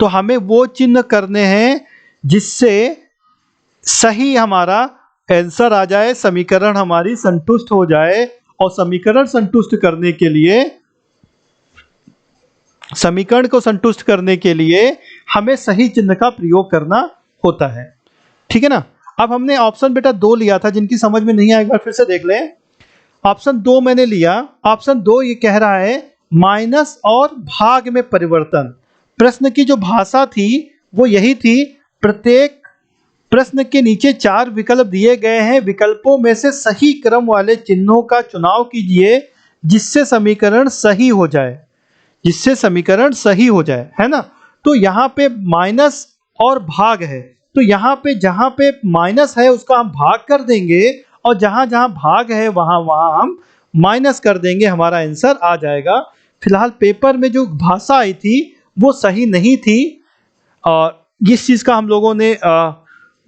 तो हमें वो चिन्ह करने हैं जिससे सही हमारा आंसर आ जाए, समीकरण हमारी संतुष्ट हो जाए। और समीकरण संतुष्ट करने के लिए, समीकरण को संतुष्ट करने के लिए हमें सही चिन्ह का प्रयोग करना होता है, ठीक है ना। अब हमने ऑप्शन बेटा 2 लिया था, जिनकी समझ में नहीं आया एक बार फिर से देख लें। ऑप्शन 2 मैंने लिया, ऑप्शन 2 ये कह रहा है माइनस और भाग में परिवर्तन। प्रश्न की जो भाषा थी वो यही थी, प्रत्येक प्रश्न के नीचे 4 विकल्प दिए गए हैं, विकल्पों में से सही क्रम वाले चिन्हों का चुनाव कीजिए जिससे समीकरण सही हो जाए, जिससे समीकरण सही हो जाए, है ना। तो यहाँ पे माइनस और भाग है, तो यहाँ पे जहाँ पे माइनस है उसका हम भाग कर देंगे और जहाँ जहाँ भाग है वहाँ वहाँ हम माइनस कर देंगे, हमारा आंसर आ जाएगा। फिलहाल पेपर में जो भाषा आई थी वो सही नहीं थी, इस चीज़ का हम लोगों ने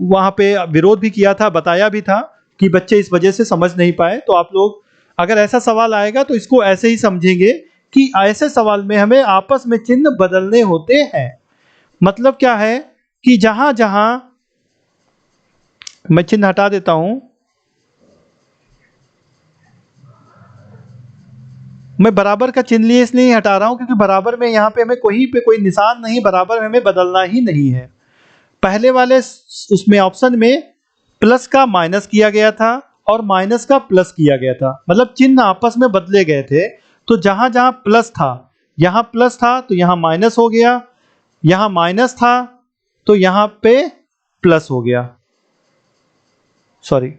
वहाँ पे विरोध भी किया था, बताया भी था कि बच्चे इस वजह से समझ नहीं पाए। तो आप लोग अगर ऐसा सवाल आएगा तो इसको ऐसे ही समझेंगे कि ऐसे सवाल में हमें आपस में चिन्ह बदलने होते हैं। मतलब क्या है कि जहां जहां, मैं चिन्ह हटा देता हूं, मैं बराबर का चिन्ह लिए इसलिए हटा रहा हूं क्योंकि बराबर में यहाँ पे हमें कोई निशान नहीं, बराबर में हमें बदलना ही नहीं है। पहले वाले उसमें ऑप्शन में प्लस का माइनस किया गया था और माइनस का प्लस किया गया था, मतलब चिन्ह आपस में बदले गए थे। तो जहां जहां प्लस था, यहाँ प्लस था तो यहाँ माइनस हो गया, यहाँ माइनस था तो यहाँ पे प्लस हो गया। सॉरी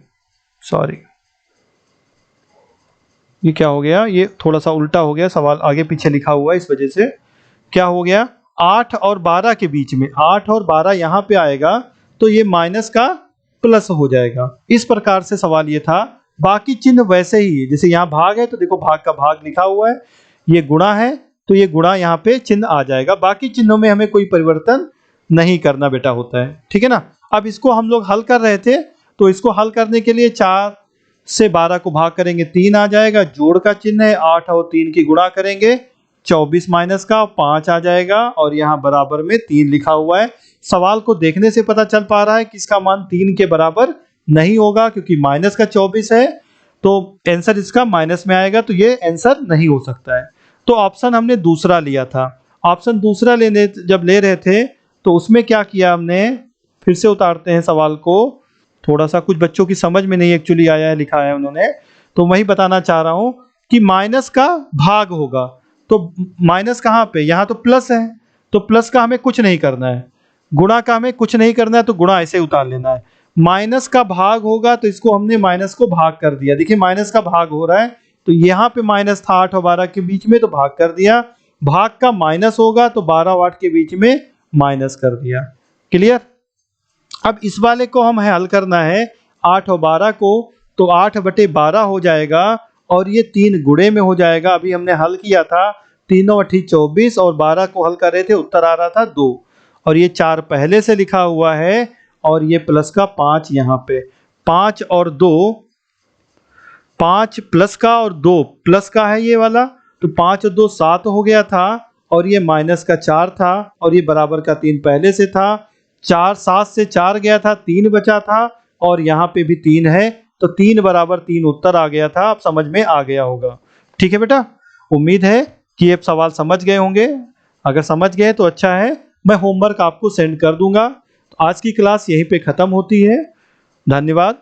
ये क्या हो गया, ये थोड़ा सा उल्टा हो गया, सवाल आगे पीछे लिखा हुआ है, इस वजह से क्या हो गया, 8 और 12 के बीच में, 8 और 12 यहाँ पे आएगा तो ये माइनस का प्लस हो जाएगा। इस प्रकार से सवाल ये था। बाकी चिन्ह वैसे ही है, जैसे यहाँ भाग है तो देखो भाग का भाग लिखा हुआ है, ये गुणा है तो ये गुणा यहाँ पे चिन्ह आ जाएगा। बाकी चिन्हों में हमें कोई परिवर्तन नहीं करना बेटा होता है, ठीक है ना। अब इसको हम लोग हल कर रहे थे, तो इसको हल करने के लिए 4 से 12 को भाग करेंगे 3 आ जाएगा, जोड़ का चिन्ह है, 8 और 3 की गुणा करेंगे 24 माइनस का 5 आ जाएगा और यहाँ बराबर में 3 लिखा हुआ है। सवाल को देखने से पता चल पा रहा है कि इसका मान 3 के बराबर नहीं होगा, क्योंकि माइनस का 24 है तो आंसर इसका माइनस में आएगा, तो ये आंसर नहीं हो सकता है। तो ऑप्शन हमने दूसरा लिया था। ऑप्शन दूसरा जब ले रहे थे तो उसमें क्या किया हमने, फिर से उतारते हैं सवाल को। थोड़ा सा कुछ बच्चों की समझ में नहीं एक्चुअली आया है, लिखा है उन्होंने, तो वही बताना चाह रहा हूं कि माइनस का भाग होगा। तो माइनस कहाँ पे, यहाँ तो प्लस है, तो प्लस का हमें कुछ नहीं करना है, गुणा का हमें कुछ नहीं करना है, तो गुणा ऐसे उतार लेना है। माइनस का भाग होगा तो इसको हमने माइनस को भाग कर दिया। देखिए माइनस का भाग हो रहा है, तो यहाँ पे माइनस था 8 और 12 के बीच में, तो भाग कर दिया। भाग का माइनस होगा तो 12 और 8 के बीच में माइनस कर दिया। क्लियर। अब इस वाले को हम हल करना है 8 और 12 को, तो 8/12 हो जाएगा और ये 3 गुणे में हो जाएगा। अभी हमने हल किया था, 3 × 24 और 12 को हल कर रहे थे, उत्तर आ रहा था 2 और ये 4 पहले से लिखा हुआ है और ये प्लस का 5 यहाँ पे। 5 और 2, 5 प्लस का और 2 प्लस का है ये वाला, तो 5 और 2 7 हो गया था और ये माइनस का 4 था और ये बराबर का 3 पहले से था। 4 7 से 4 गया था, 3 बचा था और यहाँ पे भी 3 है, तो 3 बराबर 3 उत्तर आ गया था। आप समझ में आ गया होगा। ठीक है बेटा, उम्मीद है कि ये सवाल समझ गए होंगे। अगर समझ गए तो अच्छा है, मैं होमवर्क आपको सेंड कर दूंगा। आज की क्लास यहीं पे ख़त्म होती है। धन्यवाद।